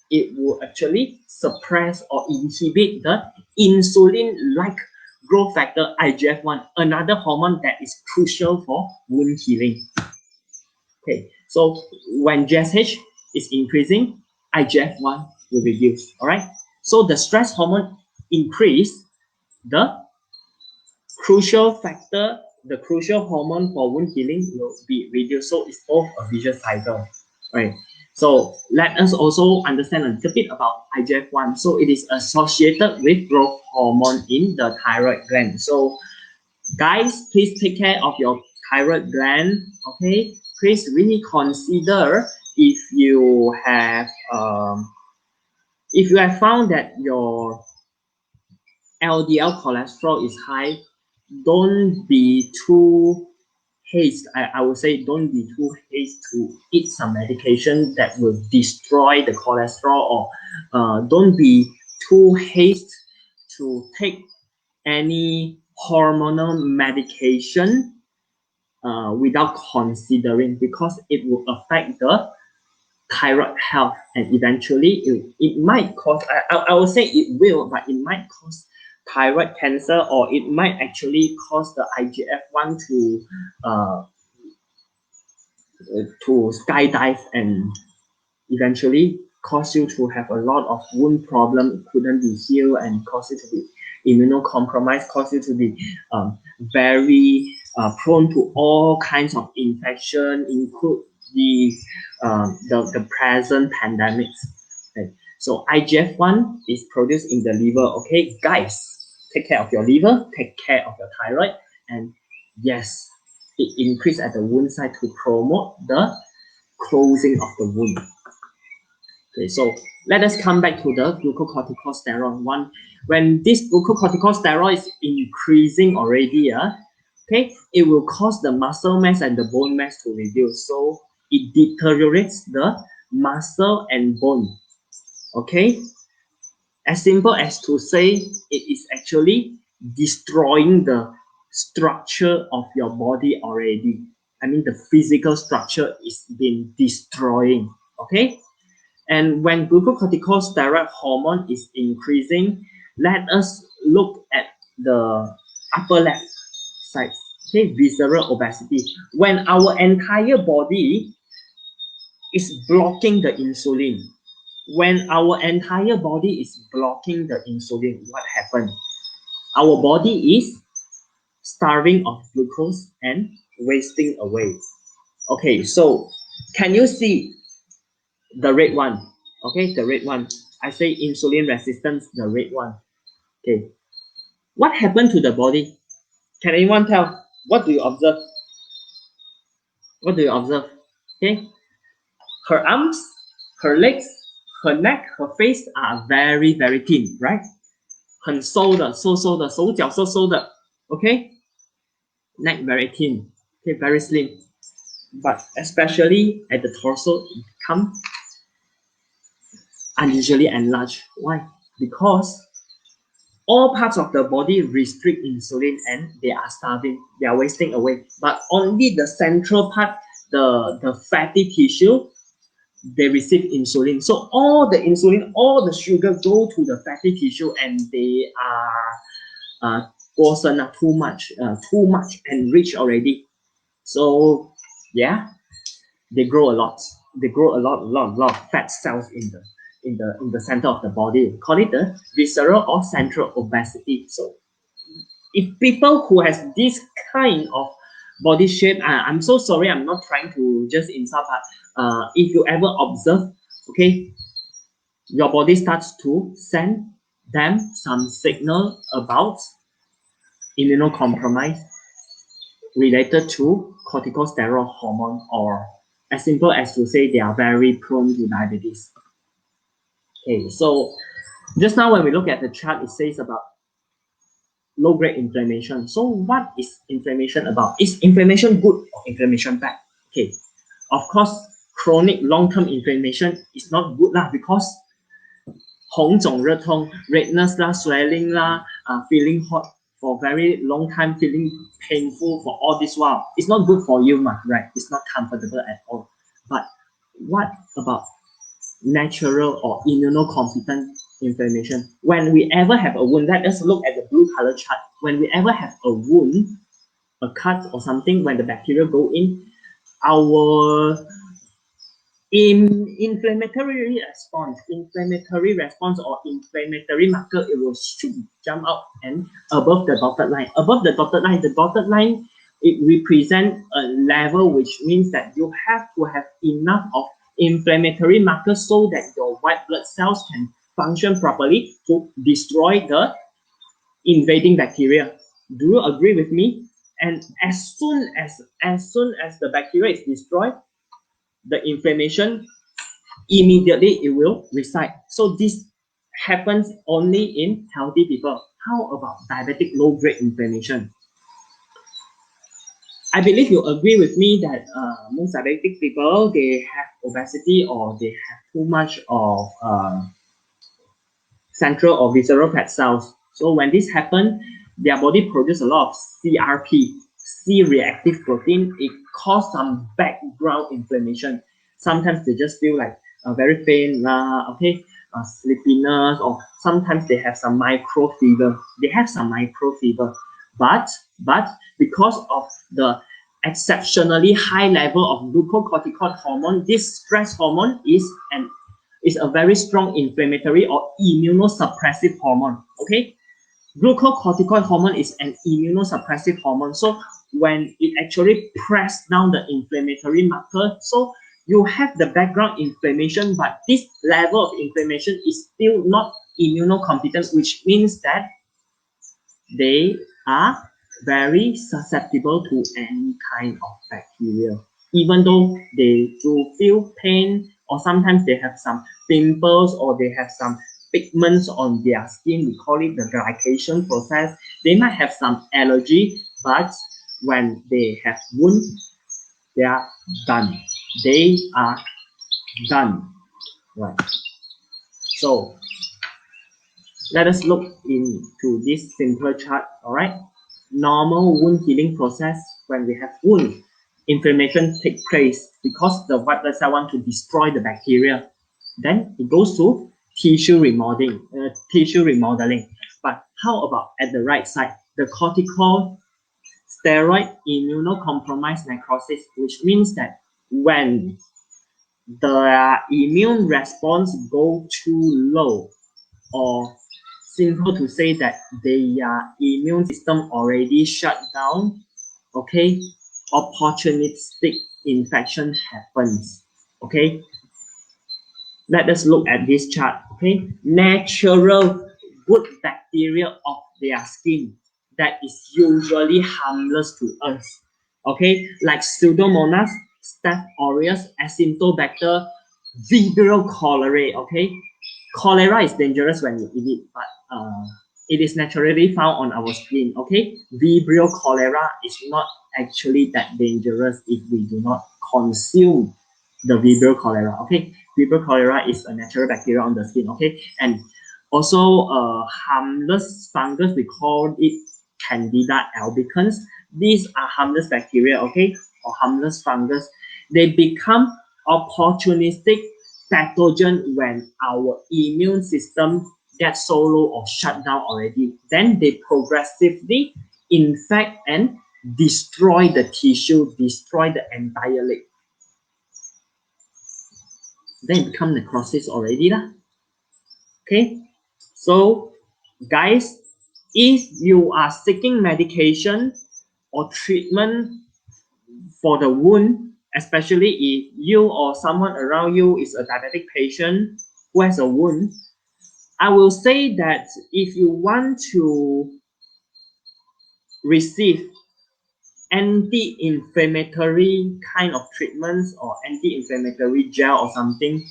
it will actually suppress or inhibit the insulin-like growth factor IGF-1, another hormone that is crucial for wound healing. Okay, so when GSH is increasing, IGF-1 will reduce. All right. So the stress hormone increase, the crucial factor, the crucial hormone for wound healing will be reduced. So it's both a vicious cycle. Right. So let us also understand a little bit about IGF-1. So it is associated with growth hormone in the thyroid gland. So guys, please take care of your thyroid gland. Okay, please really consider if you have found that your LDL cholesterol is high, don't be too haste. I would say don't be too haste to eat some medication that will destroy the cholesterol, or don't be too haste to take any hormonal medication without considering, because it will affect the thyroid health, and eventually it might cause, I would say it will, but it might cause thyroid cancer, or it might actually cause the IGF-1 to skydive and eventually cause you to have a lot of wound problem, couldn't be healed, and cause you to be immunocompromised, cause you to be very prone to all kinds of infection, include the present pandemics. Okay. So IGF-1 is produced in the liver. Okay, guys, take care of your liver, take care of your thyroid, and yes, it increases at the wound site to promote the closing of the wound. Okay, so let us come back to the glucocorticosteroid one. When this glucocorticosteroid is increasing already, okay, it will cause the muscle mass and the bone mass to reduce. So it deteriorates the muscle and bone. Okay, as simple as to say, it is actually destroying the structure of your body already. I mean, the physical structure is being destroying. Okay. And when glucocorticosteroid hormone is increasing, let us look at the upper left side. Okay, visceral obesity. When our entire body is blocking the insulin, when our entire body is blocking the insulin, what happens? Our body is starving of glucose and wasting away. Okay, so can you see the red one? Okay, the red one. I say insulin resistance, the red one. Okay. What happened to the body? Can anyone tell? What do you observe? What do you observe? Okay. Her arms, her legs, her neck, her face are very, very thin, right? 很瘦的，瘦瘦的，手脚瘦瘦的。Okay. Neck very thin. Okay, very slim. But especially at the torso, it becomes unusually enlarged. Why? Because all parts of the body restrict insulin and they are starving, they are wasting away. But only the central part, the fatty tissue, they receive insulin. So all the insulin, all the sugar go to the fatty tissue, and they are too much enriched already. So yeah, they grow a lot. They grow a lot of fat cells in the center of the body. Call it the visceral or central obesity. So if people who has this kind of body shape, I'm so sorry, I'm not trying to just insult, but if you ever observe, okay, your body starts to send them some signal about immunocompromise related to corticosteroid hormone, or as simple as to say they are very prone to diabetes. Okay, so just now when we look at the chart, it says about low-grade inflammation. So what is inflammation about? Is inflammation good or inflammation bad? Okay, of course, chronic long-term inflammation is not good lah, because 红肿热痛, redness lah, swelling lah, feeling hot for very long time, feeling painful for all this while. It's not good for you, right? It's not comfortable at all. But what about natural or immunocompetent inflammation. When we ever have a wound, let us look at the blue color chart. When we ever have a wound, a cut or something, when the bacteria go in, our inflammatory response or inflammatory marker, it will shoot, jump out and above the dotted line. Above the dotted line, it represents a level, which means that you have to have enough of inflammatory markers so that your white blood cells can function properly to destroy the invading bacteria. Do you agree with me? And as soon as the bacteria is destroyed, the inflammation immediately it will reside. So this happens only in healthy people. How about diabetic low-grade inflammation? I believe you agree with me that most diabetic people, they have obesity or they have too much of central or visceral fat cells. So when this happens, their body produces a lot of CRP, C-reactive protein. It causes some background inflammation. Sometimes they just feel like very faint, sleepiness, or sometimes they have some micro fever. But because of the exceptionally high level of glucocorticoid hormone, this stress hormone is a very strong inflammatory or immunosuppressive hormone. Okay, glucocorticoid hormone is an immunosuppressive hormone. So when it actually presses down the inflammatory marker, so you have the background inflammation, but this level of inflammation is still not immunocompetent, which means that they are very susceptible to any kind of bacteria. Even though they do feel pain, or sometimes they have some pimples, or they have some pigments on their skin, we call it the glycation process. They might have some allergy, but when they have wound, they are done. They are done. Right. So let us look into this simple chart. All right. Normal wound healing process. When we have wound, inflammation takes place because the white blood cell want to destroy the bacteria. Then it goes to tissue remodeling. But how about at the right side, the corticosteroid immunocompromised necrosis, which means that when the immune response go too low, or simple to say that their immune system already shut down, okay, opportunistic infection happens. Okay, let us look at this chart. Okay, natural good bacteria of their skin that is usually harmless to us. Okay, like Pseudomonas, Staph aureus, Acinetobacter, Vibrio cholerae. Okay, cholera is dangerous when you eat it, but it is naturally found on our skin. Okay, Vibrio cholera is not actually that dangerous if we do not consume the Vibrio cholera. Okay, Vibrio cholera is a natural bacteria on the skin. Okay, and also harmless fungus, we call it Candida albicans. These are harmless bacteria. Okay, or harmless fungus. They become opportunistic pathogen when our immune system gets so low or shut down already. Then they progressively infect and destroy the tissue, destroy the entire leg. Then it becomes necrosis already lah. Okay, so guys, if you are seeking medication or treatment for the wound, especially if you or someone around you is a diabetic patient who has a wound, I will say that if you want to receive anti-inflammatory kind of treatments or anti-inflammatory gel or something,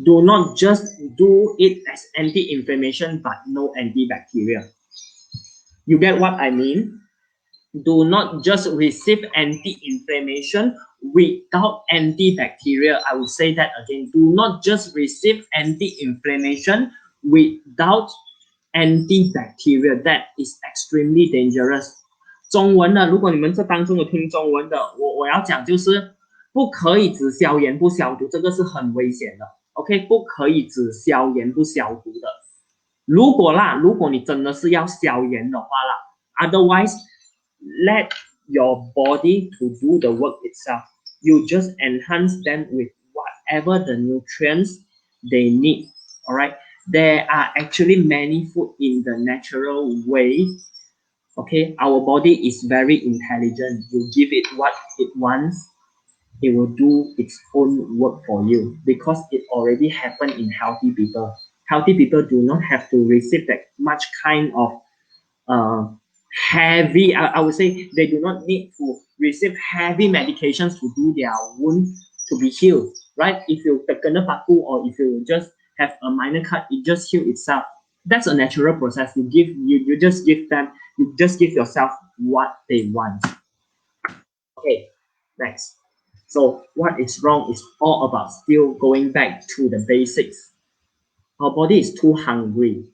do not just do it as anti-inflammation but no antibacterial. You get what I mean? Do not just receive anti-inflammation without antibacterial. I will say that again. Do not just receive anti-inflammation without antibacterial. That is extremely dangerous. 中文的，如果你们这当中有听中文的，我要讲就是不可以只消炎不消毒，这个是很危险的。OK， 不可以只消炎不消毒的。如果你真的是要消炎的话啦 ，otherwise let your body to do the work itself. You just enhance them with whatever the nutrients they need. All right. There are actually many food in the natural way. Okay, our body is very intelligent. You give it what it wants, it will do its own work for you because it already happened in healthy people. Healthy people do not have to receive that much kind of uh, heavy, I would say they do not need to receive heavy medications to do their wound to be healed, right? If you kena paku or if you just have a minor cut, it just heal itself. That's a natural process. You just give them, you just give yourself what they want. Okay, next. So what is wrong is all about still going back to the basics. Our body is too hungry.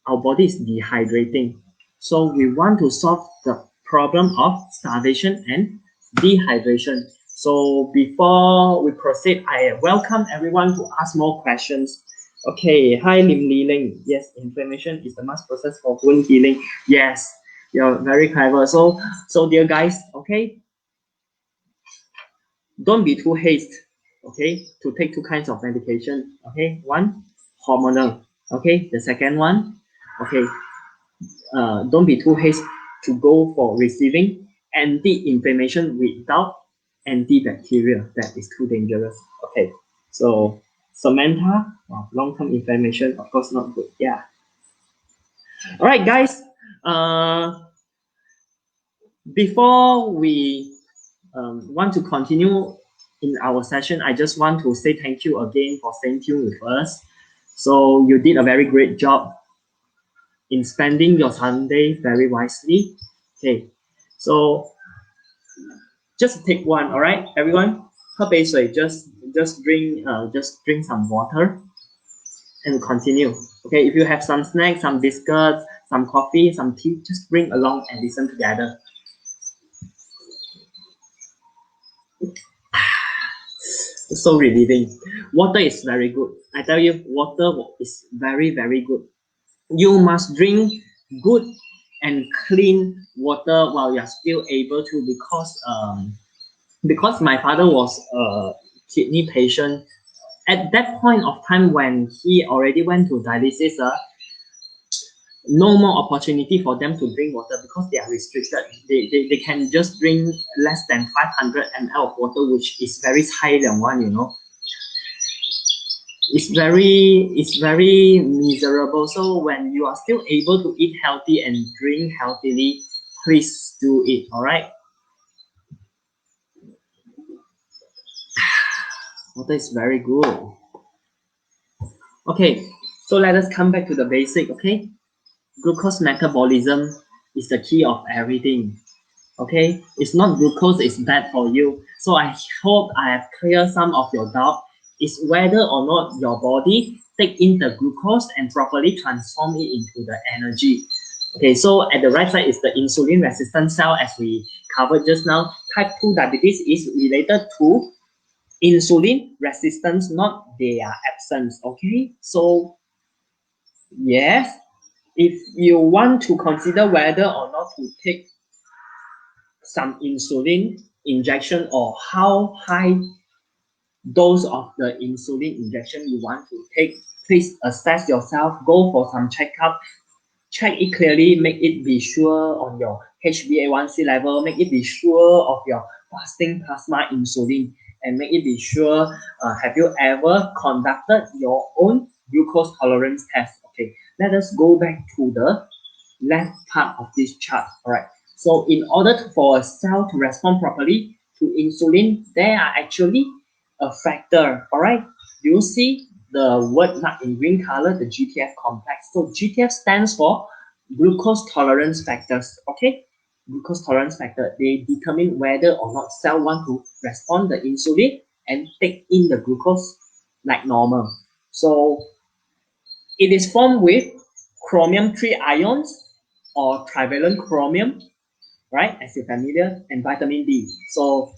Our body is dehydrating. So we want to solve the problem of starvation and dehydration. So before we proceed, I welcome everyone to ask more questions. Okay, hi Lim Li Ling. Yes, inflammation is the mass process for wound healing. Yes, you're very clever. So dear guys, okay, don't be too hasty, okay, to take two kinds of medication. Okay, one hormonal. Okay, the second one, okay, don't be too hasty to go for receiving anti-inflammation without antibacterial. That is too dangerous. Okay, so Samantha, long-term inflammation, of course not good. Yeah. All right, guys. Before we want to continue in our session, I just want to say thank you again for staying tuned with us. So you did a very great job in spending your Sunday very wisely. Okay, so just take one, all right, everyone. 喝杯水, just drink some water and continue. Okay, if you have some snacks, some biscuits, some coffee, some tea, just bring along and listen together. It's so relieving. Water is very good. I tell you, water is very, very good. You must drink good and clean water while you're still able to because my father was a kidney patient. At that point of time when he already went to dialysis, no more opportunity for them to drink water because they are restricted. They can just drink less than 500 ml of water, which is very high than one, you know. It's very miserable. So when you are still able to eat healthy and drink healthily, please do it. All right. Water is very good. Okay, so let us come back to the basic. Okay, glucose metabolism is the key of everything. Okay, it's not glucose is bad for you. So I hope I have cleared some of your doubt. Is whether or not your body take in the glucose and properly transform it into the energy. Okay, so at the right side is the insulin resistant cell as we covered just now. Type 2 diabetes is related to insulin resistance, not their absence. Okay, so yes, if you want to consider whether or not to take some insulin injection or how high dose of the insulin injection you want to take, please assess yourself, go for some checkup, check it clearly, make it be sure on your HbA1c level, make it be sure of your fasting plasma insulin, and make it be sure, have you ever conducted your own glucose tolerance test? Okay, let us go back to the left part of this chart. All right, so in order for a cell to respond properly to insulin, there are actually a factor. All right, do you see the word marked in green color, the GTF complex? So GTF stands for glucose tolerance factors. Okay, glucose tolerance factor, they determine whether or not cell want to respond the insulin and take in the glucose like normal. So it is formed with chromium 3 ions or trivalent chromium, right, as you're familiar, and vitamin D. So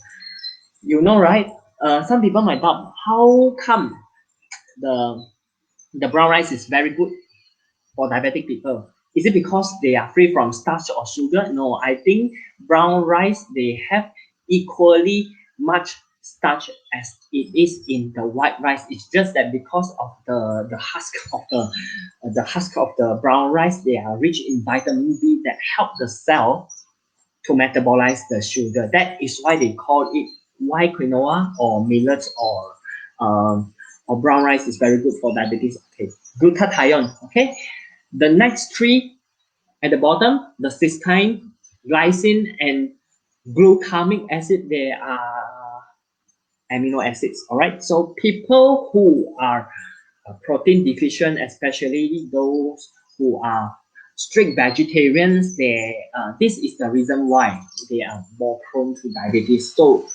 you know, right, some people might doubt how come the brown rice is very good for diabetic people. Is it because they are free from starch or sugar? No, I think brown rice, they have equally much starch as it is in the white rice. It's just that because of the husk of the brown rice, they are rich in vitamin B that help the cell to metabolize the sugar. That is why they call it white quinoa or millet or brown rice is very good for diabetes. Okay, glutathione. Okay, the next three at the bottom, the cysteine, glycine, and glutamic acid, they are amino acids. All right, so people who are protein deficient, especially those who are strict vegetarians, this is the reason why they are more prone to diabetes. So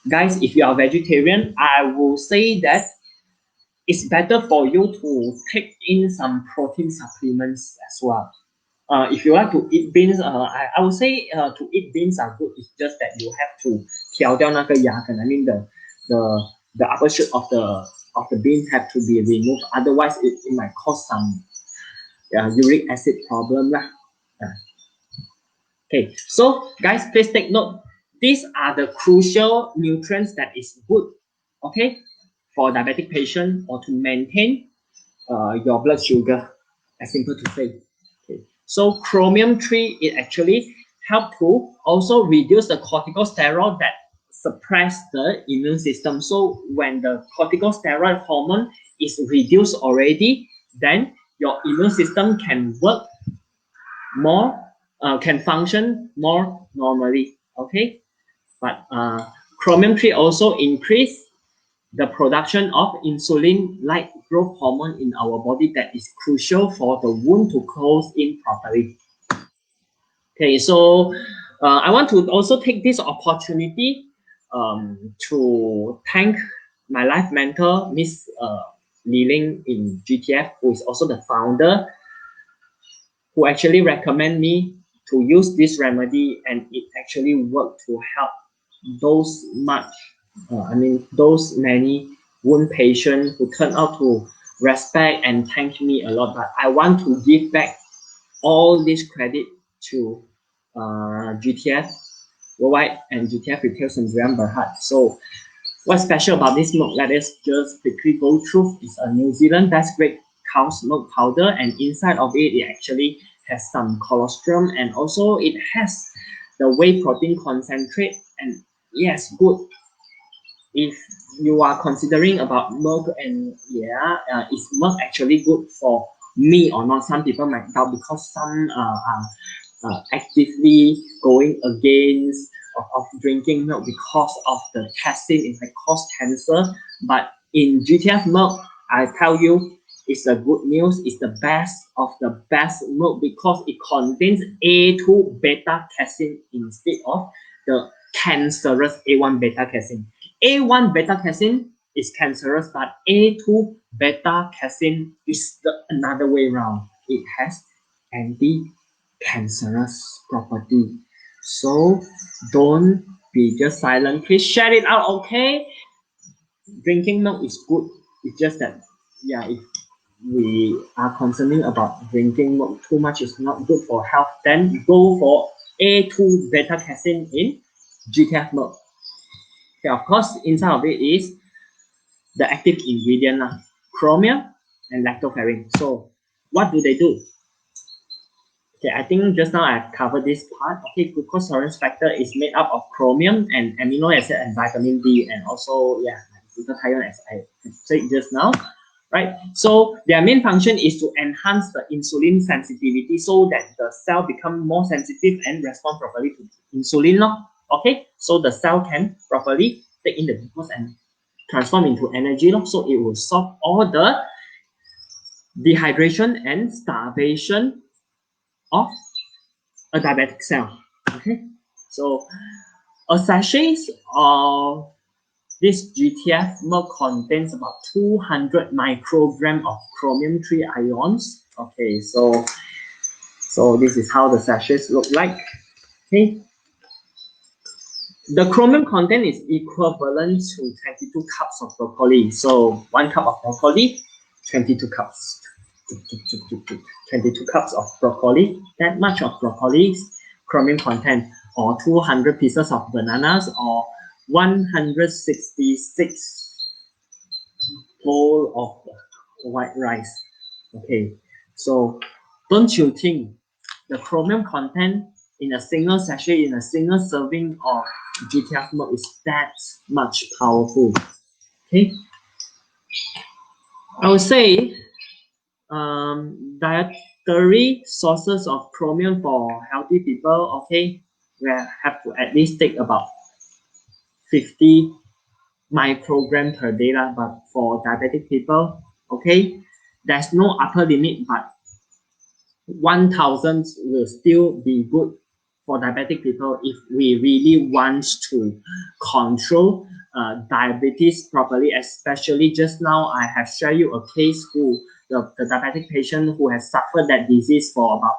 guys, if you are vegetarian, I will say that it's better for you to take in some protein supplements as well. If you like to eat beans, I would say to eat beans are good. It's just that you have to 挑掉那个芽根. I mean the upper shoot of the beans have to be removed. Otherwise, it might cause some uric acid problem lah. Okay, so guys, please take note. These are the crucial nutrients that is good, okay, for diabetic patient or to maintain your blood sugar. As simple to say. Okay. So chromium 3, it actually help to also reduce the corticosteroid that suppress the immune system. So when the corticosteroid hormone is reduced already, then your immune system can work more, can function more normally. Okay, but chromium 3 also increase the production of insulin-like growth hormone in our body that is crucial for the wound to close in properly. Okay, so I want to also take this opportunity to thank my life mentor, Miss Li Ling in GTF, who is also the founder, who actually recommend me to use this remedy, and it actually worked to help those those many wound patients who turn out to respect and thank me a lot. But I want to give back all this credit to GTF Worldwide and GTF Retail Sdn Bhd. So what's special about this milk? Let us just quickly go through. It's a New Zealand best grade cow's milk powder, and inside of it, it actually has some colostrum, and also it has the whey protein concentrate. And yes, good. If you are considering about milk and is milk actually good for me or not? Some people might doubt because some are actively going against of drinking milk because of the casein. It might cause cancer. But in GTF milk, I tell you, it's a good news. It's the best of the best milk because it contains A2 beta casein instead of the cancerous A1 beta casein. A1 beta casein is cancerous, but A2 beta casein is the another way around. It has anti-cancerous property. So don't be just silent. Please share it out, okay? Drinking milk is good. It's just that, if we are concerning about drinking milk too much is not good for health, then go for A2 beta casein in GTF milk. Okay, of course, inside of it is the active ingredient, chromium and lactoferrin. So what do they do? Okay, I think just now I've covered this part. Okay, Glucosaurus factor is made up of chromium and amino acid and vitamin D, and also glutathione, as I said just now, right? So their main function is to enhance the insulin sensitivity so that the cell become more sensitive and respond properly to insulin. Okay, so the cell can properly take in the glucose and transform into energy. So it will solve all the dehydration and starvation of a diabetic cell. Okay, so a sachet of this GTF milk contains about 200 microgram of chromium 3 ions. Okay, so this is how the sachets look like. Okay, the chromium content is equivalent to 22 cups of broccoli. So 1 cup of broccoli, 22 cups. 22 cups of broccoli, that much of broccoli's chromium content, or 200 pieces of bananas, or 166 bowl of white rice. Okay, so don't you think the chromium content in a single sachet, in a single serving of GTF milk is that much powerful? Okay, I would say dietary sources of chromium for healthy people, okay, we have to at least take about 50 microgram per day, but for diabetic people, okay, there's no upper limit, but 1000 will still be good for diabetic people if we really want to control diabetes properly. Especially just now, I have shared you a case who the diabetic patient who has suffered that disease for about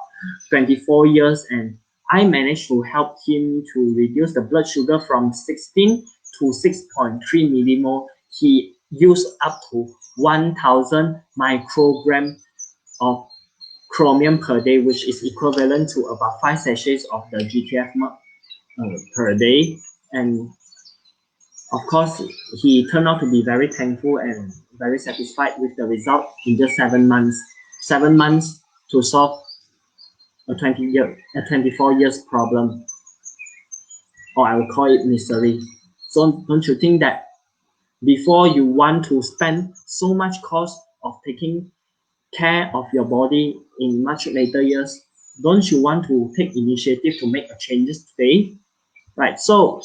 24 years, and I managed to help him to reduce the blood sugar from 16 to 6.3 millimole. He used up to 1000 microgram of chromium per day, which is equivalent to about 5 sachets of the GTF per day. And of course, he turned out to be very thankful and very satisfied with the result in just 7 months. 7 months to solve a 24 years problem, or I will call it misery. So don't you think that before you want to spend so much cost of taking care of your body in much later years, don't you want to take initiative to make a changes today? Right, so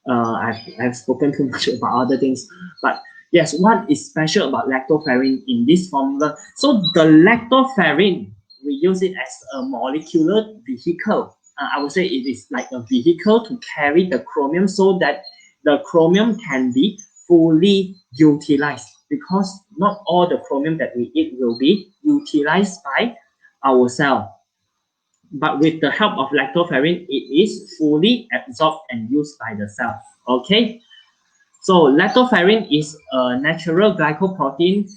I've spoken too much about other things, but yes, what is special about lactoferrin in this formula? So the lactoferrin, we use it as a molecular vehicle. I would say it is like a vehicle to carry the chromium so that the chromium can be fully utilized, because not all the chromium that we eat will be utilized by our cell. But with the help of lactoferrin, it is fully absorbed and used by the cell. Okay, so lactoferrin is a natural glycoprotein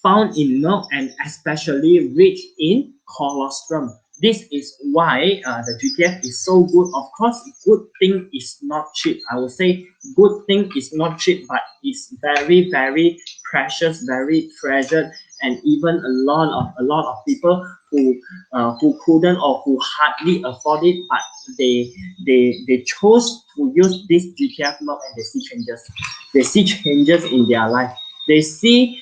found in milk and especially rich in colostrum. This is why the GTF is so good. Of course, good thing is not cheap. I would say good thing is not cheap, but it's very, very precious, very treasured, and even a lot of people who couldn't or who hardly afford it, but they chose to use this GTF milk, and they see changes. They see changes in their life. They see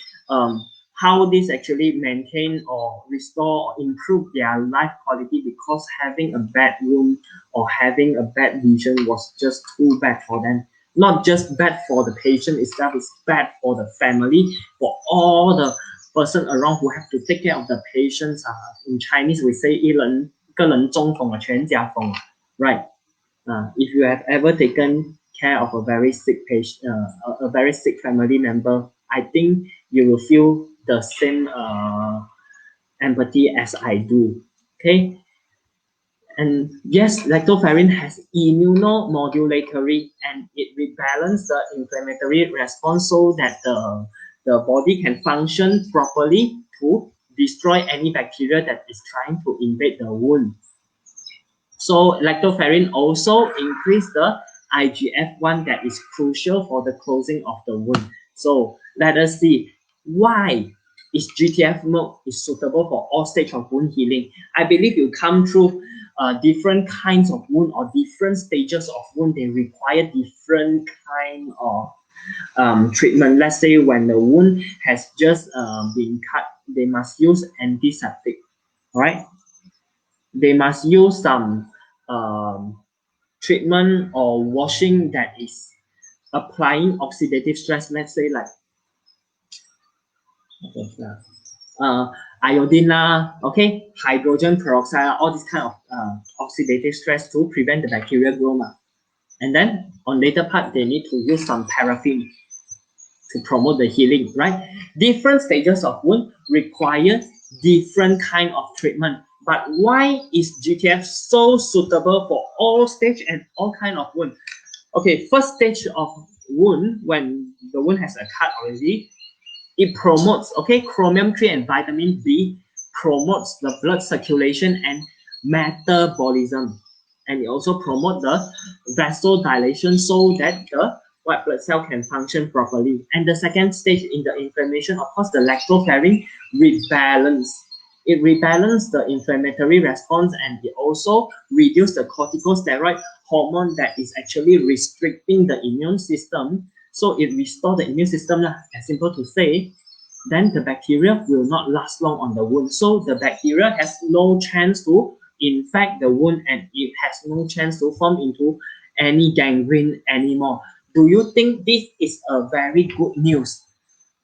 how this actually maintain or restore or improve their life quality, because having a bad wound or having a bad vision was just too bad for them. Not just bad for the patient itself, it's bad for the family, for all the person around who have to take care of the patients. In Chinese, we say 一人中风了，全家疯了, right? If you have ever taken care of a very sick patient, a very sick family member, I think you will feel the same empathy as I do. Okay, and yes, lactoferrin has immunomodulatory, and it rebalances the inflammatory response so that the body can function properly to destroy any bacteria that is trying to invade the wound. So lactoferrin also increases the IGF-1 that is crucial for the closing of the wound. So let us see why is GTF milk is suitable for all stages of wound healing. I believe you come through different kinds of wound or different stages of wound. They require different kind of treatment. Let's say when the wound has just been cut, they must use antiseptic, all right? They must use some treatment or washing that is applying oxidative stress. Let's say like iodine, okay, hydrogen peroxide, all this kind of oxidative stress to prevent the bacterial growth. And then on later part, they need to use some paraffin to promote the healing, right? Different stages of wound require different kind of treatment. But why is GTF so suitable for all stage and all kind of wound? Okay, first stage of wound, when the wound has a cut already, It promotes, okay, chromium 3 and vitamin B promotes the blood circulation and metabolism. And it also promotes the vasodilation so that the white blood cell can function properly. And the second stage in the inflammation, of course, the lactoferrin rebalance. It rebalances the inflammatory response, and it also reduces the corticosteroid hormone that is actually restricting the immune system. So it restores the immune system, as simple to say. Then the bacteria will not last long on the wound. So the bacteria has no chance to infect the wound, and it has no chance to form into any gangrene anymore. Do you think this is a very good news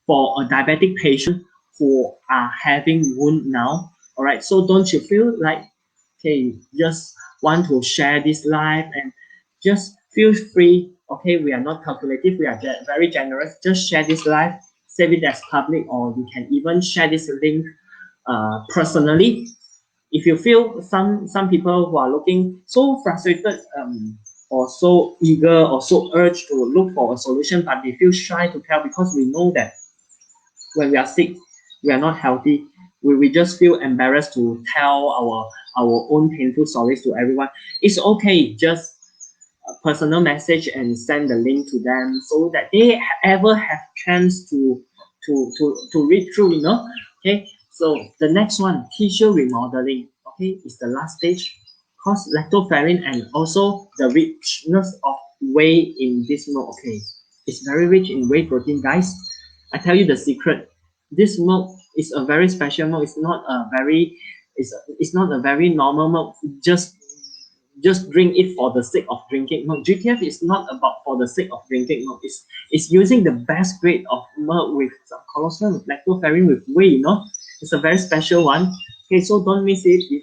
for a diabetic patient who are having wound now? All right, so don't you feel like, okay, just want to share this live, and just feel free. Okay, we are not calculative, we are very generous. Just share this live, save it as public, or you can even share this link personally. If you feel some people who are looking so frustrated, or so eager or so urged to look for a solution, but they feel shy to tell, because we know that when we are sick, we are not healthy. We just feel embarrassed to tell our own painful stories to everyone. It's okay, just a personal message and send the link to them so that they ever have chance to read through, you know. Okay, so the next one, tissue remodeling, okay, is the last stage. Cause lactoferrin and also the richness of whey in this milk. Okay, it's very rich in whey protein, guys. I tell you the secret. This milk is a very special milk. It's not a very, it's not a very normal milk. Just drink it for the sake of drinking milk. GTF is not about for the sake of drinking milk. It's using the best grade of milk with some colostrum, with lactoferrin, with whey. You know, it's a very special one. Okay, so don't miss it. If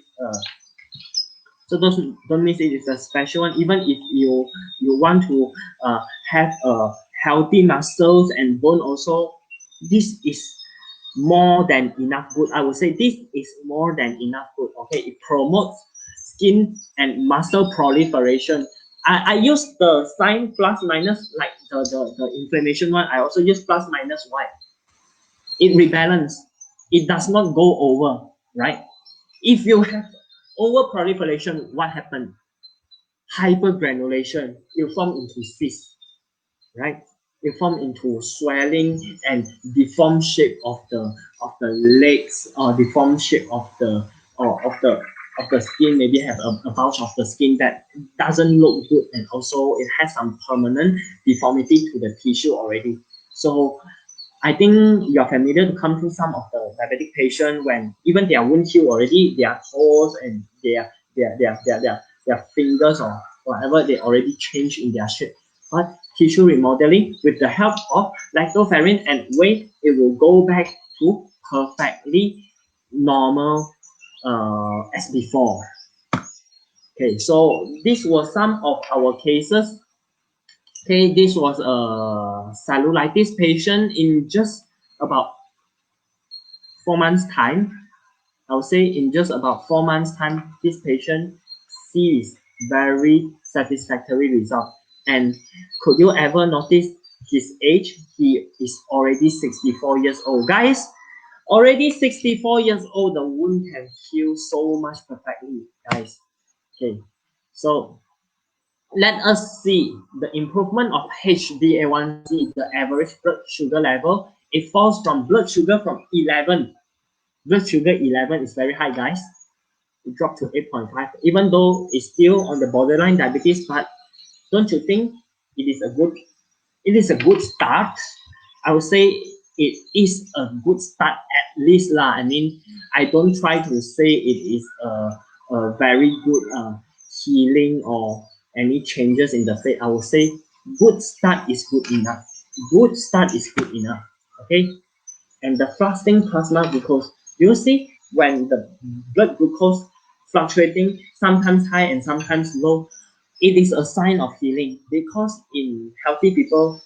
so don't miss it. It's a special one. Even if you want to have a healthy muscles and bone also, this is more than enough good. I would say this is more than enough good. Okay, it promotes skin and muscle proliferation. I use the sign plus minus, like the inflammation one. I also use plus minus. Why? It rebalance. It does not go over, right? If you have over proliferation, what happened? Hypergranulation. You form into cysts, right? It form into swelling and deformed shape of the legs, or deformed shape of the skin. Maybe have a pouch of the skin that doesn't look good, and also it has some permanent deformity to the tissue already. So I think you're familiar to come through some of the diabetic patient when even their wound heal already, their toes and their fingers or whatever, they already changed in their shape. But tissue remodeling, with the help of lactoferrin and whey, it will go back to perfectly normal as before. Okay, so this was some of our cases. Okay, this was a cellulitis patient in just about 4 months' time. I would say in just about 4 months' time, this patient sees very satisfactory result. And could you ever notice his age? He is already 64 years old. Guys, already 64 years old, the wound can heal so much perfectly, guys. Okay, so let us see the improvement of HbA1c, the average blood sugar level. It falls from blood sugar from 11. Blood sugar 11 is very high, guys. It dropped to 8.5, even though it's still on the borderline diabetes. But don't you think it is a good start? I would say it is a good start at least lah. I mean, I don't try to say it is a very good healing or any changes in the fate. I would say good start is good enough. Good start is good enough. Okay, and the fasting plasma glucose. You see, when the blood glucose fluctuating, sometimes high and sometimes low, it is a sign of healing, because in healthy people,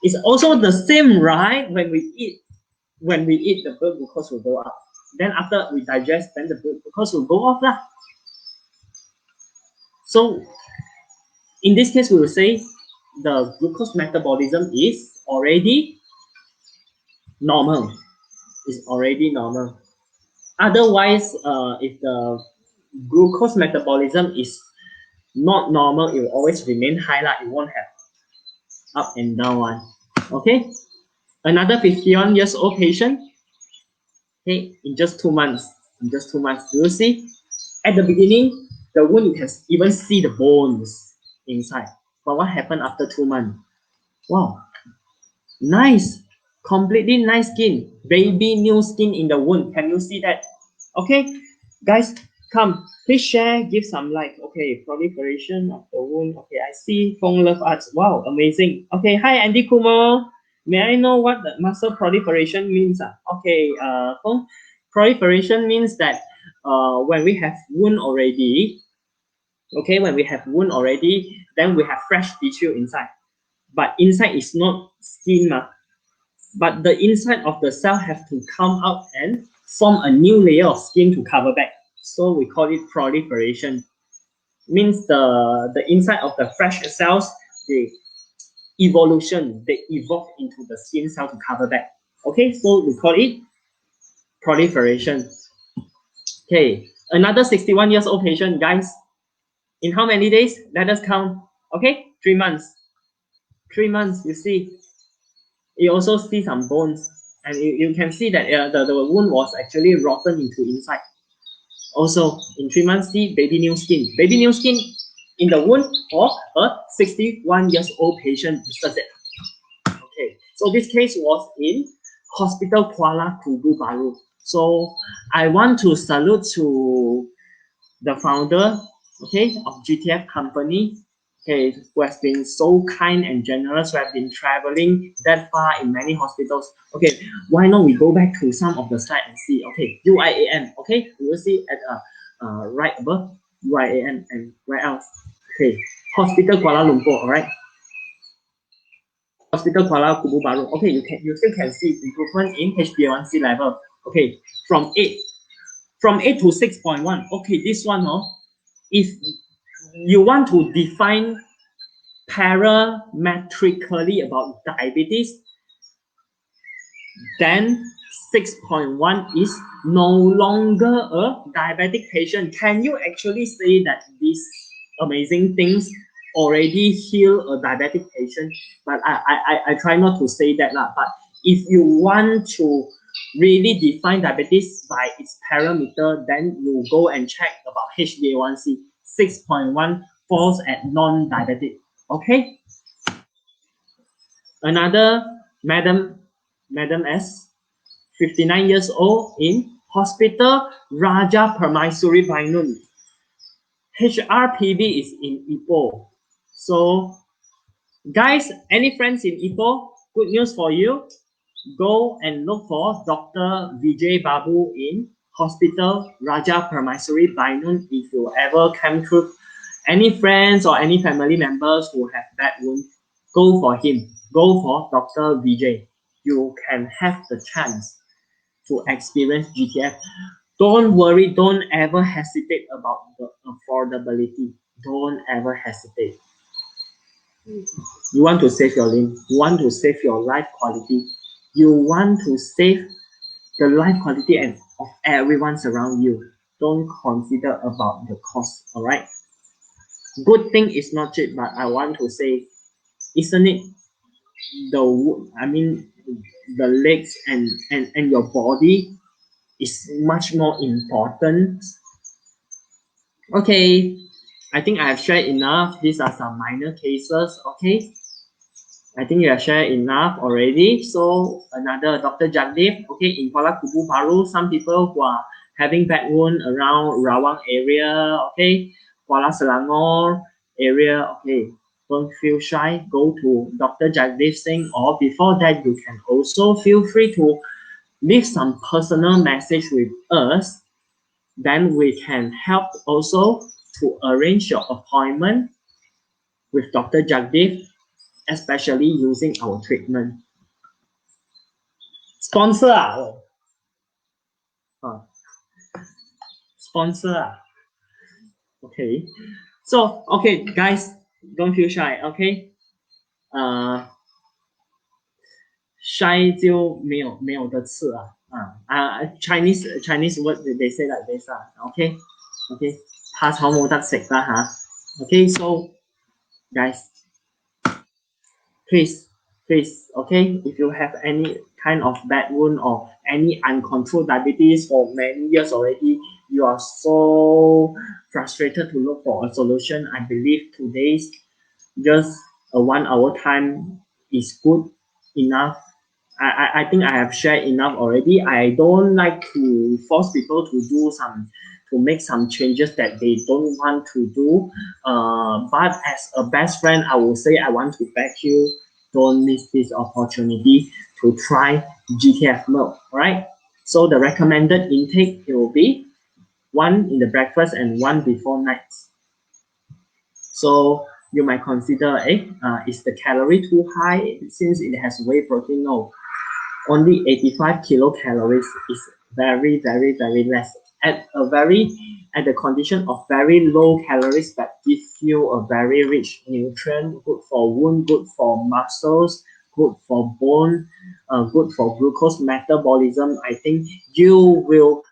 it's also the same, right? When we eat, the blood glucose will go up. Then after we digest, then the blood glucose will go off lah. So in this case, we will say the glucose metabolism is already normal. It's already normal. Otherwise, if the glucose metabolism is not normal, it will always remain high. It won't have up and down one. Okay. Another 51 years old patient. Okay, in just 2 months. In just 2 months, you will see at the beginning, the wound, you can even see the bones inside. But what happened after 2 months? Wow, nice, completely nice skin, baby new skin in the wound. Can you see that? Okay, guys, come, please share, give some like. Okay, proliferation of the wound. Okay, I see Fong Love Arts. Wow, amazing. Okay, hi Andy Kumo. May I know what the muscle proliferation means? Okay, Fong, proliferation means that when we have wound already, okay, when we have wound already, then we have fresh tissue inside. But inside is not skin, but the inside of the cell have to come out and form a new layer of skin to cover back. So we call it proliferation. Means the inside of the fresh cells, they they evolve into the skin cell to cover back. Okay, so we call it proliferation. Okay, another 61 years old patient, guys. In how many days? Let us count. Okay, 3 months. 3 months, you see. You also see some bones, and you can see that the wound was actually rotten into inside. Also, in 3 months, see baby new skin. Baby new skin in the wound of a 61 years old patient. Okay, so this case was in Hospital Kuala Kubu Baru. So I want to salute to the founder, okay, of GTF company, okay, who has been so kind and generous, who have been traveling that far in many hospitals. Okay, why not we go back to some of the slides and see, okay, UIAM, okay, you will see at right above, UIAM, and where else? Okay, Hospital Kuala Lumpur, all right? Hospital Kuala Kubu Baru. Okay, you still can see improvement in HbA1c level. Okay, from 8 to 6.1. Okay, this one, if you want to define parametrically about diabetes, then 6.1 is no longer a diabetic patient. Can you actually say that these amazing things already heal a diabetic patient? But I try not to say that. But if you want to really define diabetes by its parameter, then you go and check about HbA1c. 6.1 falls at non-diabetic. Okay. Another Madam S, 59 years old, in Hospital Raja Permaisuri Bainun. HRPB is in Ipoh. So, guys, any friends in Ipoh? Good news for you. Go and look for Dr. Vijay Babu in Hospital Raja Permaisuri Bainun. If you ever come through any friends or any family members who have bad wounds, go for him. Go for Dr. Vijay. You can have the chance to experience GTF. Don't worry, don't ever hesitate about the affordability. Don't ever hesitate. You want to save your limb, you want to save your life quality, you want to save the life quality of everyone around you. Don't consider about the cost, all right? Good thing is not cheap, but I want to say, isn't it the legs and your body is much more important. Okay, I think I have shared enough. These are some minor cases. Okay, I think you have shared enough already. So another Dr. Jagdeep. Okay, in Kuala Kubu Baru, some people who are having bad wound around Rawang area. Okay, Kuala Selangor area. Okay, don't feel shy. Go to Dr. Jagdeep Singh, or before that, you can also feel free to leave some personal message with us. Then we can help also to arrange your appointment with Dr. Jagdeep, especially using our treatment. Sponsor sponsor okay. So okay, guys, don't feel shy. Okay, shy 就没有的吃Chinese word they say like this okay okay 怕草冇得食啦okay so guys please okay if you have any kind of bad wound or any uncontrolled diabetes for many years already, you are so frustrated to look for a solution. I believe today's just a 1 hour time is good enough. I think I have shared enough already. I don't like to force people to make some changes that they don't want to do. But as a best friend, I will say I want to beg you, don't miss this opportunity to try GTF milk, right? So the recommended intake will be 1 in the breakfast and 1 before night. So you might consider, is the calorie too high since it has whey protein? No, only 85 kilocalories is very less. At the condition of very low calories that give you a very rich nutrient, good for wound, good for muscles, good for bone, good for glucose metabolism. I think you will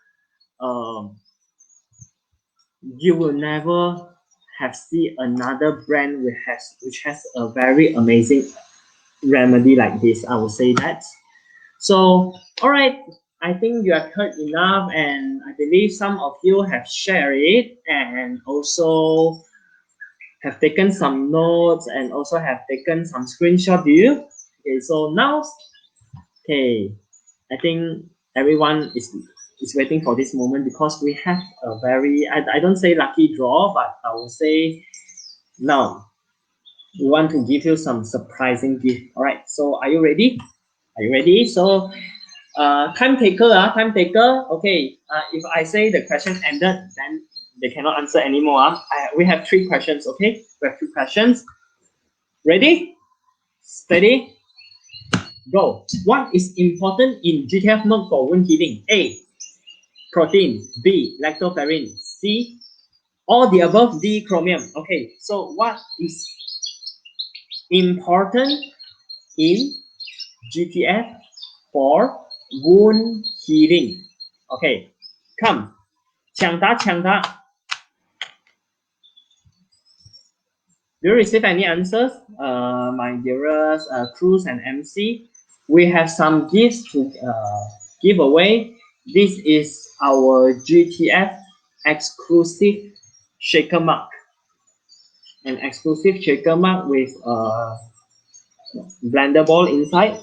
never have seen another brand which has a very amazing remedy like this. I would say that. So, all right, I think you have heard enough, and I believe some of you have shared it and also have taken some notes and also have taken some screenshot. Do you? Okay, so now, okay, I think everyone is waiting for this moment because we have a very, I don't say lucky draw, but I will say now we want to give you some surprising gift. All right, so are you ready? Are you ready? So time taker. Okay, if I say the question ended, then they cannot answer anymore. We have 3 questions, okay? We have 2 questions. Ready? Steady? Go. What is important in GTF milk for wound healing? A, protein. B, lactoferrin. C, all the above. D, chromium. Okay, so what is important in GTF for wound healing? Okay, come.抢答。Do you receive any answers, my dearest Cruz and MC? We have some gifts to give away. This is our GTF exclusive shaker mug. An exclusive shaker mug with a blender ball inside.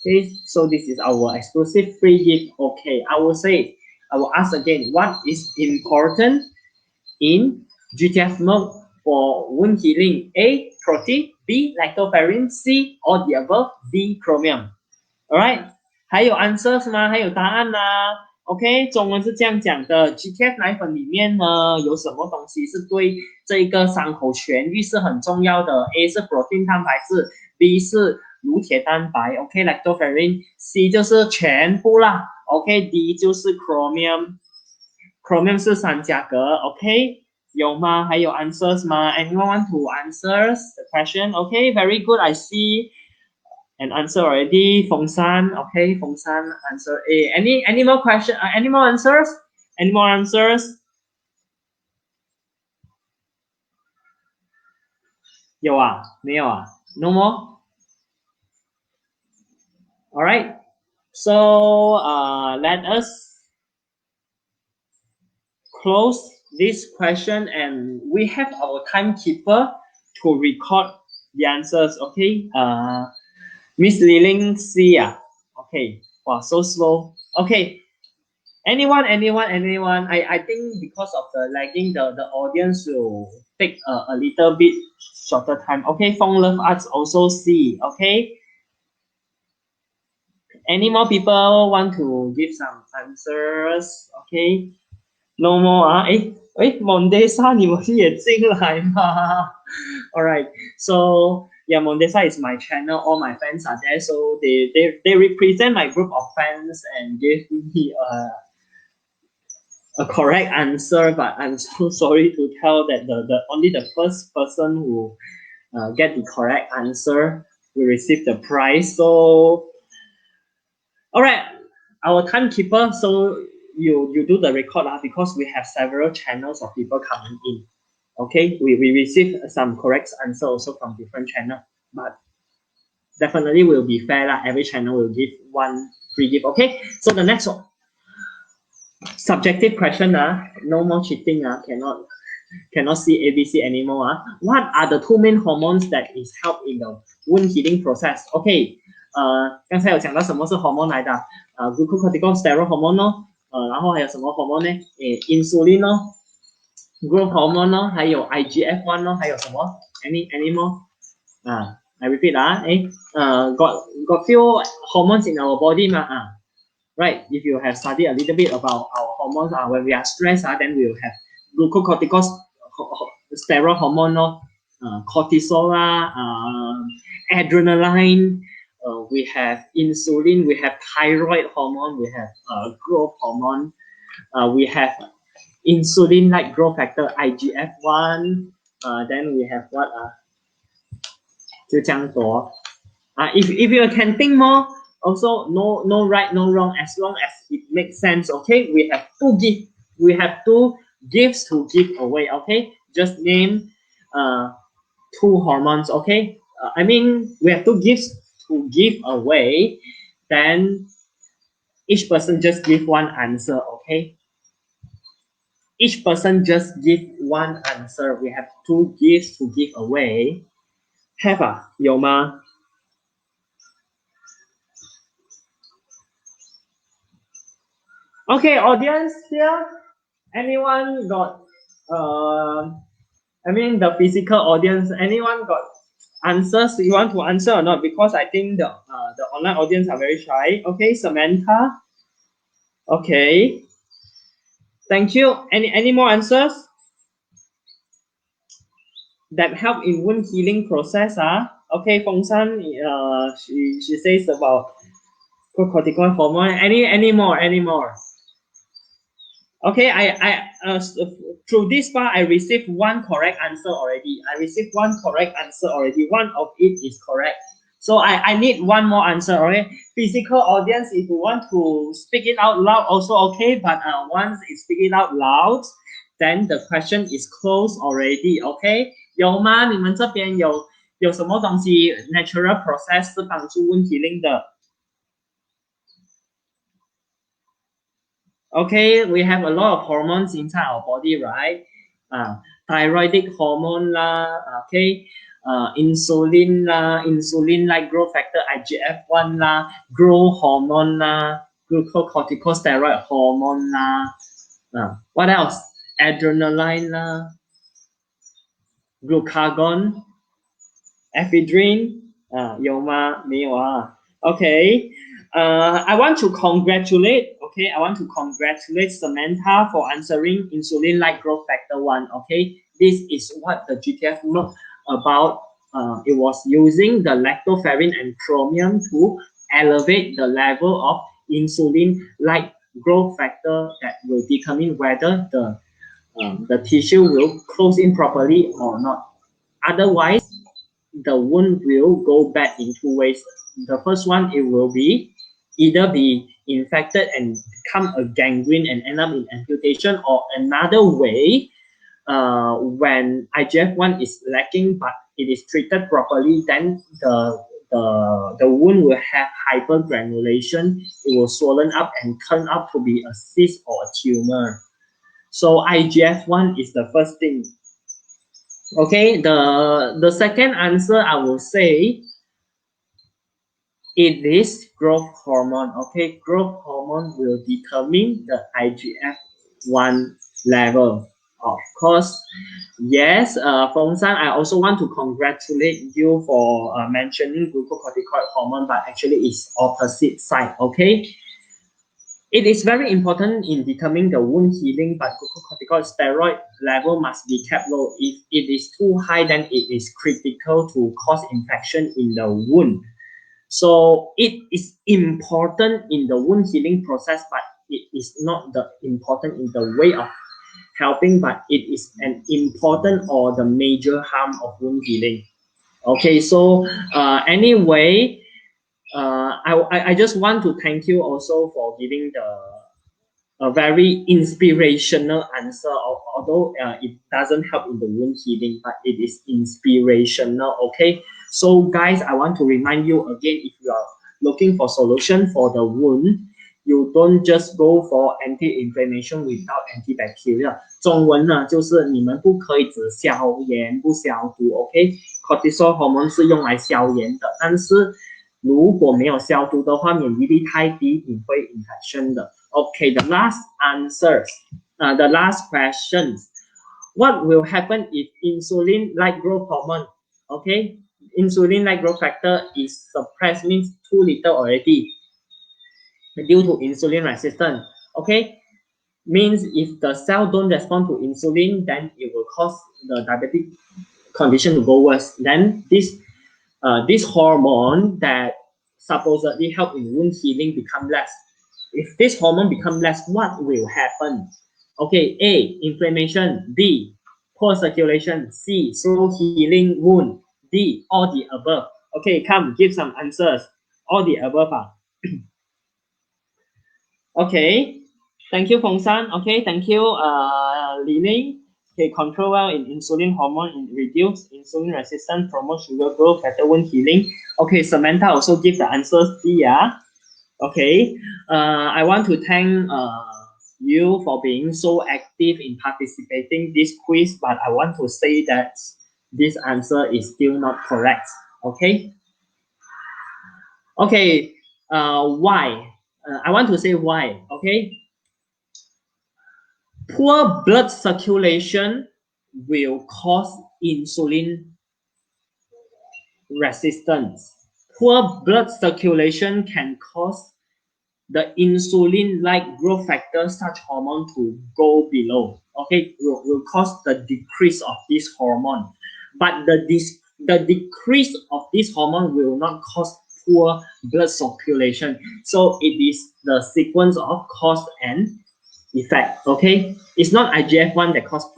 Okay, so this is our exclusive free gift. Okay, I will ask again, what is important in GTF milk for wound healing? A, protein. B, lactoferrin. C, all the above. D, chromium. Alright， 还有 answers 吗？还有答案吗？OK， 中文是这样讲的 ，GTF 奶粉里面呢有什么东西是对这个伤口痊愈是很重要的 ？A 是 protein 蛋白质 ，B 是乳铁蛋白 ，OK，lactoferrin，C 就是全部啦 ，OK，D 就是 chromium，chromium 是3价格 ，OK， 有吗？还有 answers 吗 ？Anyone want to answer the question? OK, very good. I see an answer already. Feng San, okay, Feng San answer A. Any more question? Any more answers? Any more answers? 有啊？没有啊？ No more? All right. So let us close this question, and we have our timekeeper to record the answers. Okay. Miss Liling C. Okay. Wow, so slow. Okay. Anyone? I think because of the lagging, the audience will take a little bit shorter time. Okay, Fong Love Arts also C. Okay. Any more people want to give some answers? Okay. No more 啊？Mondesa 你们也进来吗？ Alright. So yeah, Mondesa is my channel. All my fans are there, so they represent my group of fans and give me a correct answer, but I'm so sorry to tell that only the first person who get the correct answer will receive the prize. So All right, our timekeeper. So you do the record because we have several channels of people coming in. Okay, we receive some correct answer also from different channel, but definitely will be fair lah. Every channel will give one free gift. Okay, so the next one, subjective question no more cheating cannot see ABC anymore What are the two main hormones that is help in the wound healing process? Okay，刚才有讲到什么是 hormone 来的glucocorticosteroid hormone 然后还有什么 hormone 呢？insulin growth hormone 还有 IGF-1 还有什么 any more I repeat got few hormones in our body right? If you have studied a little bit about our hormones when we are stressed then we will have glucocorticosteroid hormone cortisol adrenaline we have insulin, we have thyroid hormone, we have growth hormone, we have insulin like growth factor IGF-1 then we have what 就这样多if you can think more also no right no wrong as long as it makes sense okay we have two gifts to give away okay just name two hormones okay I mean we have two gifts to give away then each person just give one answer okay each person just give one answer we have two gifts to give away have 有吗Okay, audience here, anyone got, I mean the physical audience, anyone got answers you want to answer or not? Because I think the online audience are very shy. Okay, Samantha. Okay. Thank you. Any more answers? That help in wound healing process Okay, Feng San, she says about corticoid hormone. Any more? Okay, I through this part I received one correct answer already. One of it is correct. So I need one more answer. Okay, physical audience, if you want to speak it out loud, also okay. But once it's speak it out loud, then the question is closed already. Okay， 有吗？你们这边有什么东西 natural process 是帮助wound healing的？ Okay, we have a lot of hormones inside our body, right? Thyroidic hormone okay, insulin insulin like growth factor IGF-1 growth hormone glucocorticosteroid hormone what else? Adrenaline glucagon, ephedrine 有吗？没有Okay. I want to congratulate Samantha for answering insulin-like growth factor 1. Okay, this is what the GTF know about. It was using the lactoferrin and chromium to elevate the level of insulin-like growth factor that will determine whether the tissue will close in properly or not. Otherwise, the wound will go bad in two ways. The first one, it will be either be infected and become a gangrene and end up in amputation, or another way, when IGF-1 is lacking but it is treated properly, then the wound will have hypergranulation. It will swollen up and turn out to be a cyst or a tumor. So IGF-1 is the first thing. Okay, the second answer I will say it is growth hormone. Okay, growth hormone will determine the IGF-1 level. Of course, yes, Feng San, I also want to congratulate you for mentioning glucocorticoid hormone, but actually it's opposite side. Okay, it is very important in determining the wound healing, but glucocorticosteroid level must be kept low. If it is too high, then it is critical to cause infection in the wound. So it is important in the wound healing process, but it is not the important in the way of helping, but it is an important or the major harm of wound healing. Okay, so anyway, I just want to thank you also for giving a very inspirational answer, although it doesn't help in the wound healing, but it is inspirational. Okay, so guys, I want to remind you again, if you are looking for solution for the wound, you don't just go for anti-inflammation without antibacterial. 中文呢，就是你们不可以只消炎不消毒。OK，cortisol hormone 是用来消炎的，但是如果没有消毒的话，免疫力太低，你会 infection 的。Okay, the last answers, the last questions. What will happen if insulin-like growth hormone, okay, insulin-like growth factor is suppressed, means too little already due to insulin resistance, okay? Means if the cell don't respond to insulin, then it will cause the diabetic condition to go worse. Then this hormone that supposedly help in wound healing become less. If this hormone become less, what will happen? Okay, A, inflammation. B, poor circulation. C, slow healing wound. D, all the above. Okay, come, give some answers. All the above. Okay, thank you, Fong San. Okay, thank you, Li Ling. Okay, control well in insulin hormone, reduce insulin resistance, promote sugar growth, better wound healing. Okay, Samantha also give the answers D. Okay, I want to thank you for being so active in participating this quiz, but I want to say that this answer is still not correct. Okay. Okay. Why? I want to say why. Okay. Poor blood circulation will cause insulin resistance. Poor blood circulation can cause the insulin-like growth factor, such hormone, to go below. Okay, will cause the decrease of this hormone. But the decrease of this hormone will not cause poor blood circulation. So it is the sequence of cause and effect. Okay, it's not IGF-1 that causes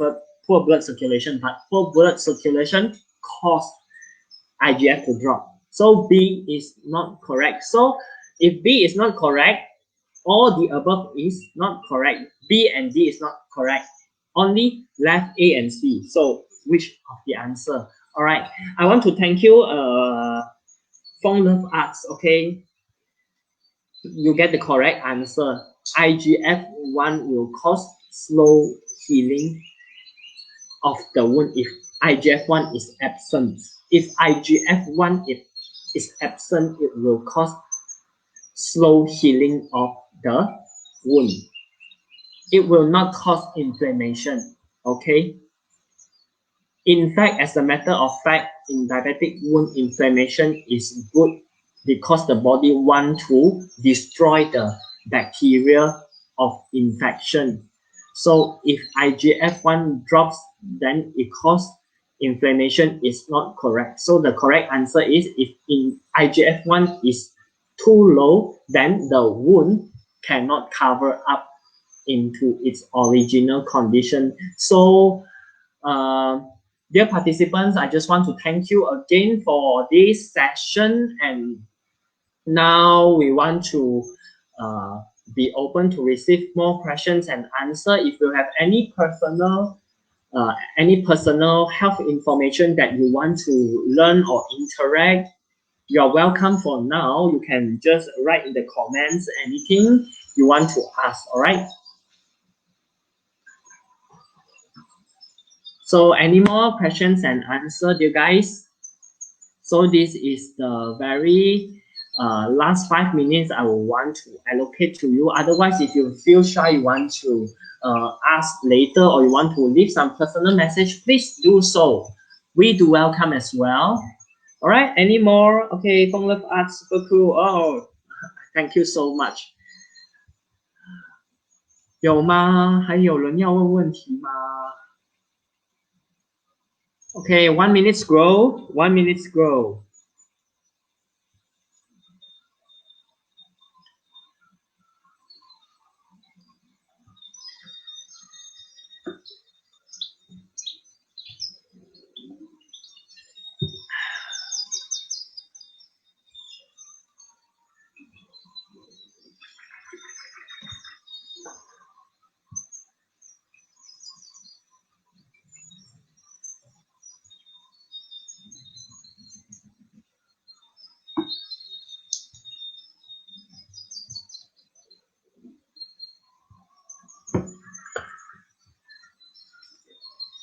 poor blood circulation, but poor blood circulation cause IGF to drop. So B is not correct. So if B is not correct, all the above is not correct. B and D is not correct. Only left A and C. So which of the answer? All right. I want to thank you, Fong Love Arts. Okay, you get the correct answer. IGF-1 will cause slow healing of the wound if IGF-1 is absent. If IGF-1 is absent, it will cause slow healing of the wound. It will not cause inflammation. Okay. In fact, as a matter of fact, in diabetic wound, inflammation is good because the body wants to destroy the bacteria of infection. So if IGF-1 drops, then it causes inflammation is not correct. So the correct answer is if IGF-1 is too low, then the wound cannot cover up into its original condition. So, dear participants, I just want to thank you again for this session, and now we want to be open to receive more questions and answer. If you have any personal health information that you want to learn or interact, you're welcome. For now, you can just write in the comments anything you want to ask. All right. So any more questions and answer, dear guys? So this is the very last 5 minutes I will want to allocate to you. Otherwise, if you feel shy, you want to ask later, or you want to leave some personal message, please do so. We do welcome as well. All right, any more? Okay, Fong Love Art, super cool. Oh, thank you so much. 有吗？还有人要问问题吗？ Okay, 1 minute scroll. 1 minute scroll.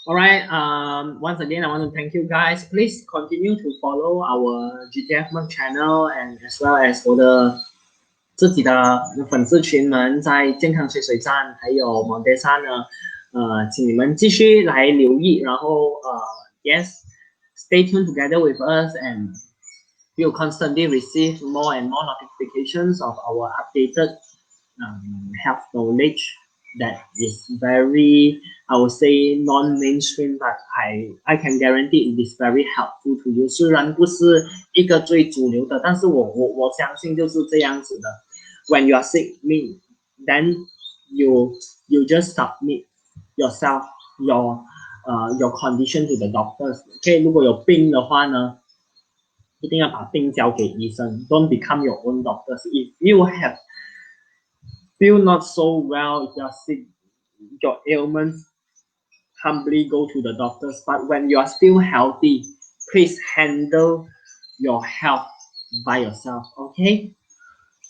All right. Once again, I want to thank you guys. Please continue to follow our GTF channel and as well as 我的自己的粉丝群们，在健康水水站还有蒙爹站呢，请你们继续来留意，然后yes，stay tuned together with us and you'll constantly receive more and more notifications of our updated health knowledge that is very, I would say, non-mainstream, but I can guarantee it is very helpful to you. 虽然不是一个最主流的，但是我相信就是这样子的。When you are sick, then you just submit yourself your condition to the doctors. OK， 如果有病的话呢，一定要把病交给医生。Don't become your own doctors. If you have feel not so well, if you are sick, your ailments, humbly go to the doctors. But when you are still healthy, please handle your health by yourself. OK？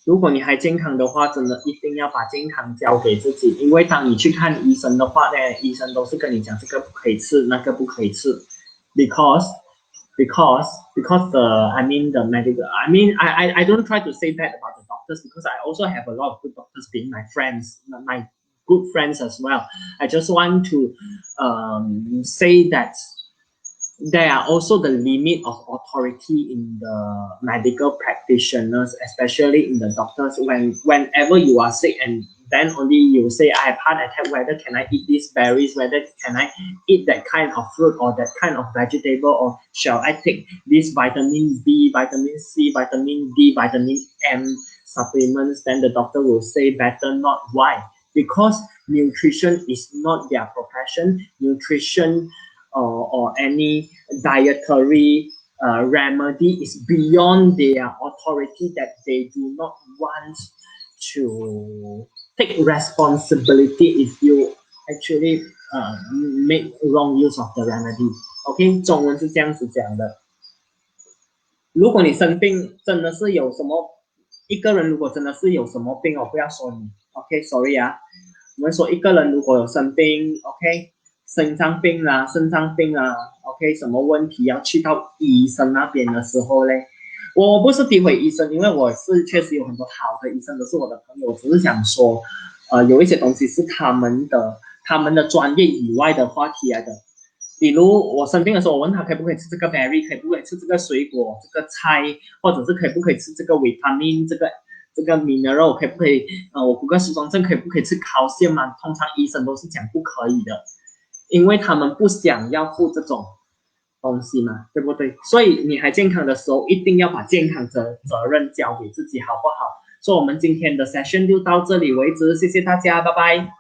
如果你还健康的话，真的一定要把健康交给自己，因为当你去看医生的话呢，医生都是跟你讲这个不可以吃，那个不可以吃 because I mean the medical, I don't try to say bad about the doctors because I also have a lot of good doctors being my friends, my good friends as well. I just want to say that there are also the limit of authority in the medical practitioners, especially in the doctors. Whenever you are sick and then only you say I have heart attack, whether can I eat these berries, whether can I eat that kind of fruit or that kind of vegetable, or shall I take this vitamin B, vitamin C, vitamin D, vitamin M supplements, then the doctor will say better not. Why? Because nutrition is not their profession. Nutrition or any dietary remedy is beyond their authority, that they do not want to take responsibility if you actually make wrong use of the remedy. OK， 中文是这样子讲的。如果你生病，真的是有什么，一个人如果真的是有什么病哦，不要说你 ，OK，sorry 啊，我们说一个人如果有生病 ，OK。心脏病啦、肾脏病啦 ，OK， 什么问题要去到医生那边的时候嘞，我不是诋毁医生，因为我是确实有很多好的医生，都是我的朋友。我只是想说，有一些东西是他们的专业以外的话题来的。比如我生病的时候，我问他可不可以吃这个 berry， 可不可以吃这个水果、这个菜，或者是可不可以吃这个 vitamin 这个 mineral， 可不可以？我骨骼疏松症可不可以吃 calcium 嘛？通常医生都是讲不可以的。因为他们不想要付这种东西嘛，对不对？所以你还健康的时候，一定要把健康责任交给自己，好不好？所以我们今天的 session 就到这里为止，谢谢大家，拜拜。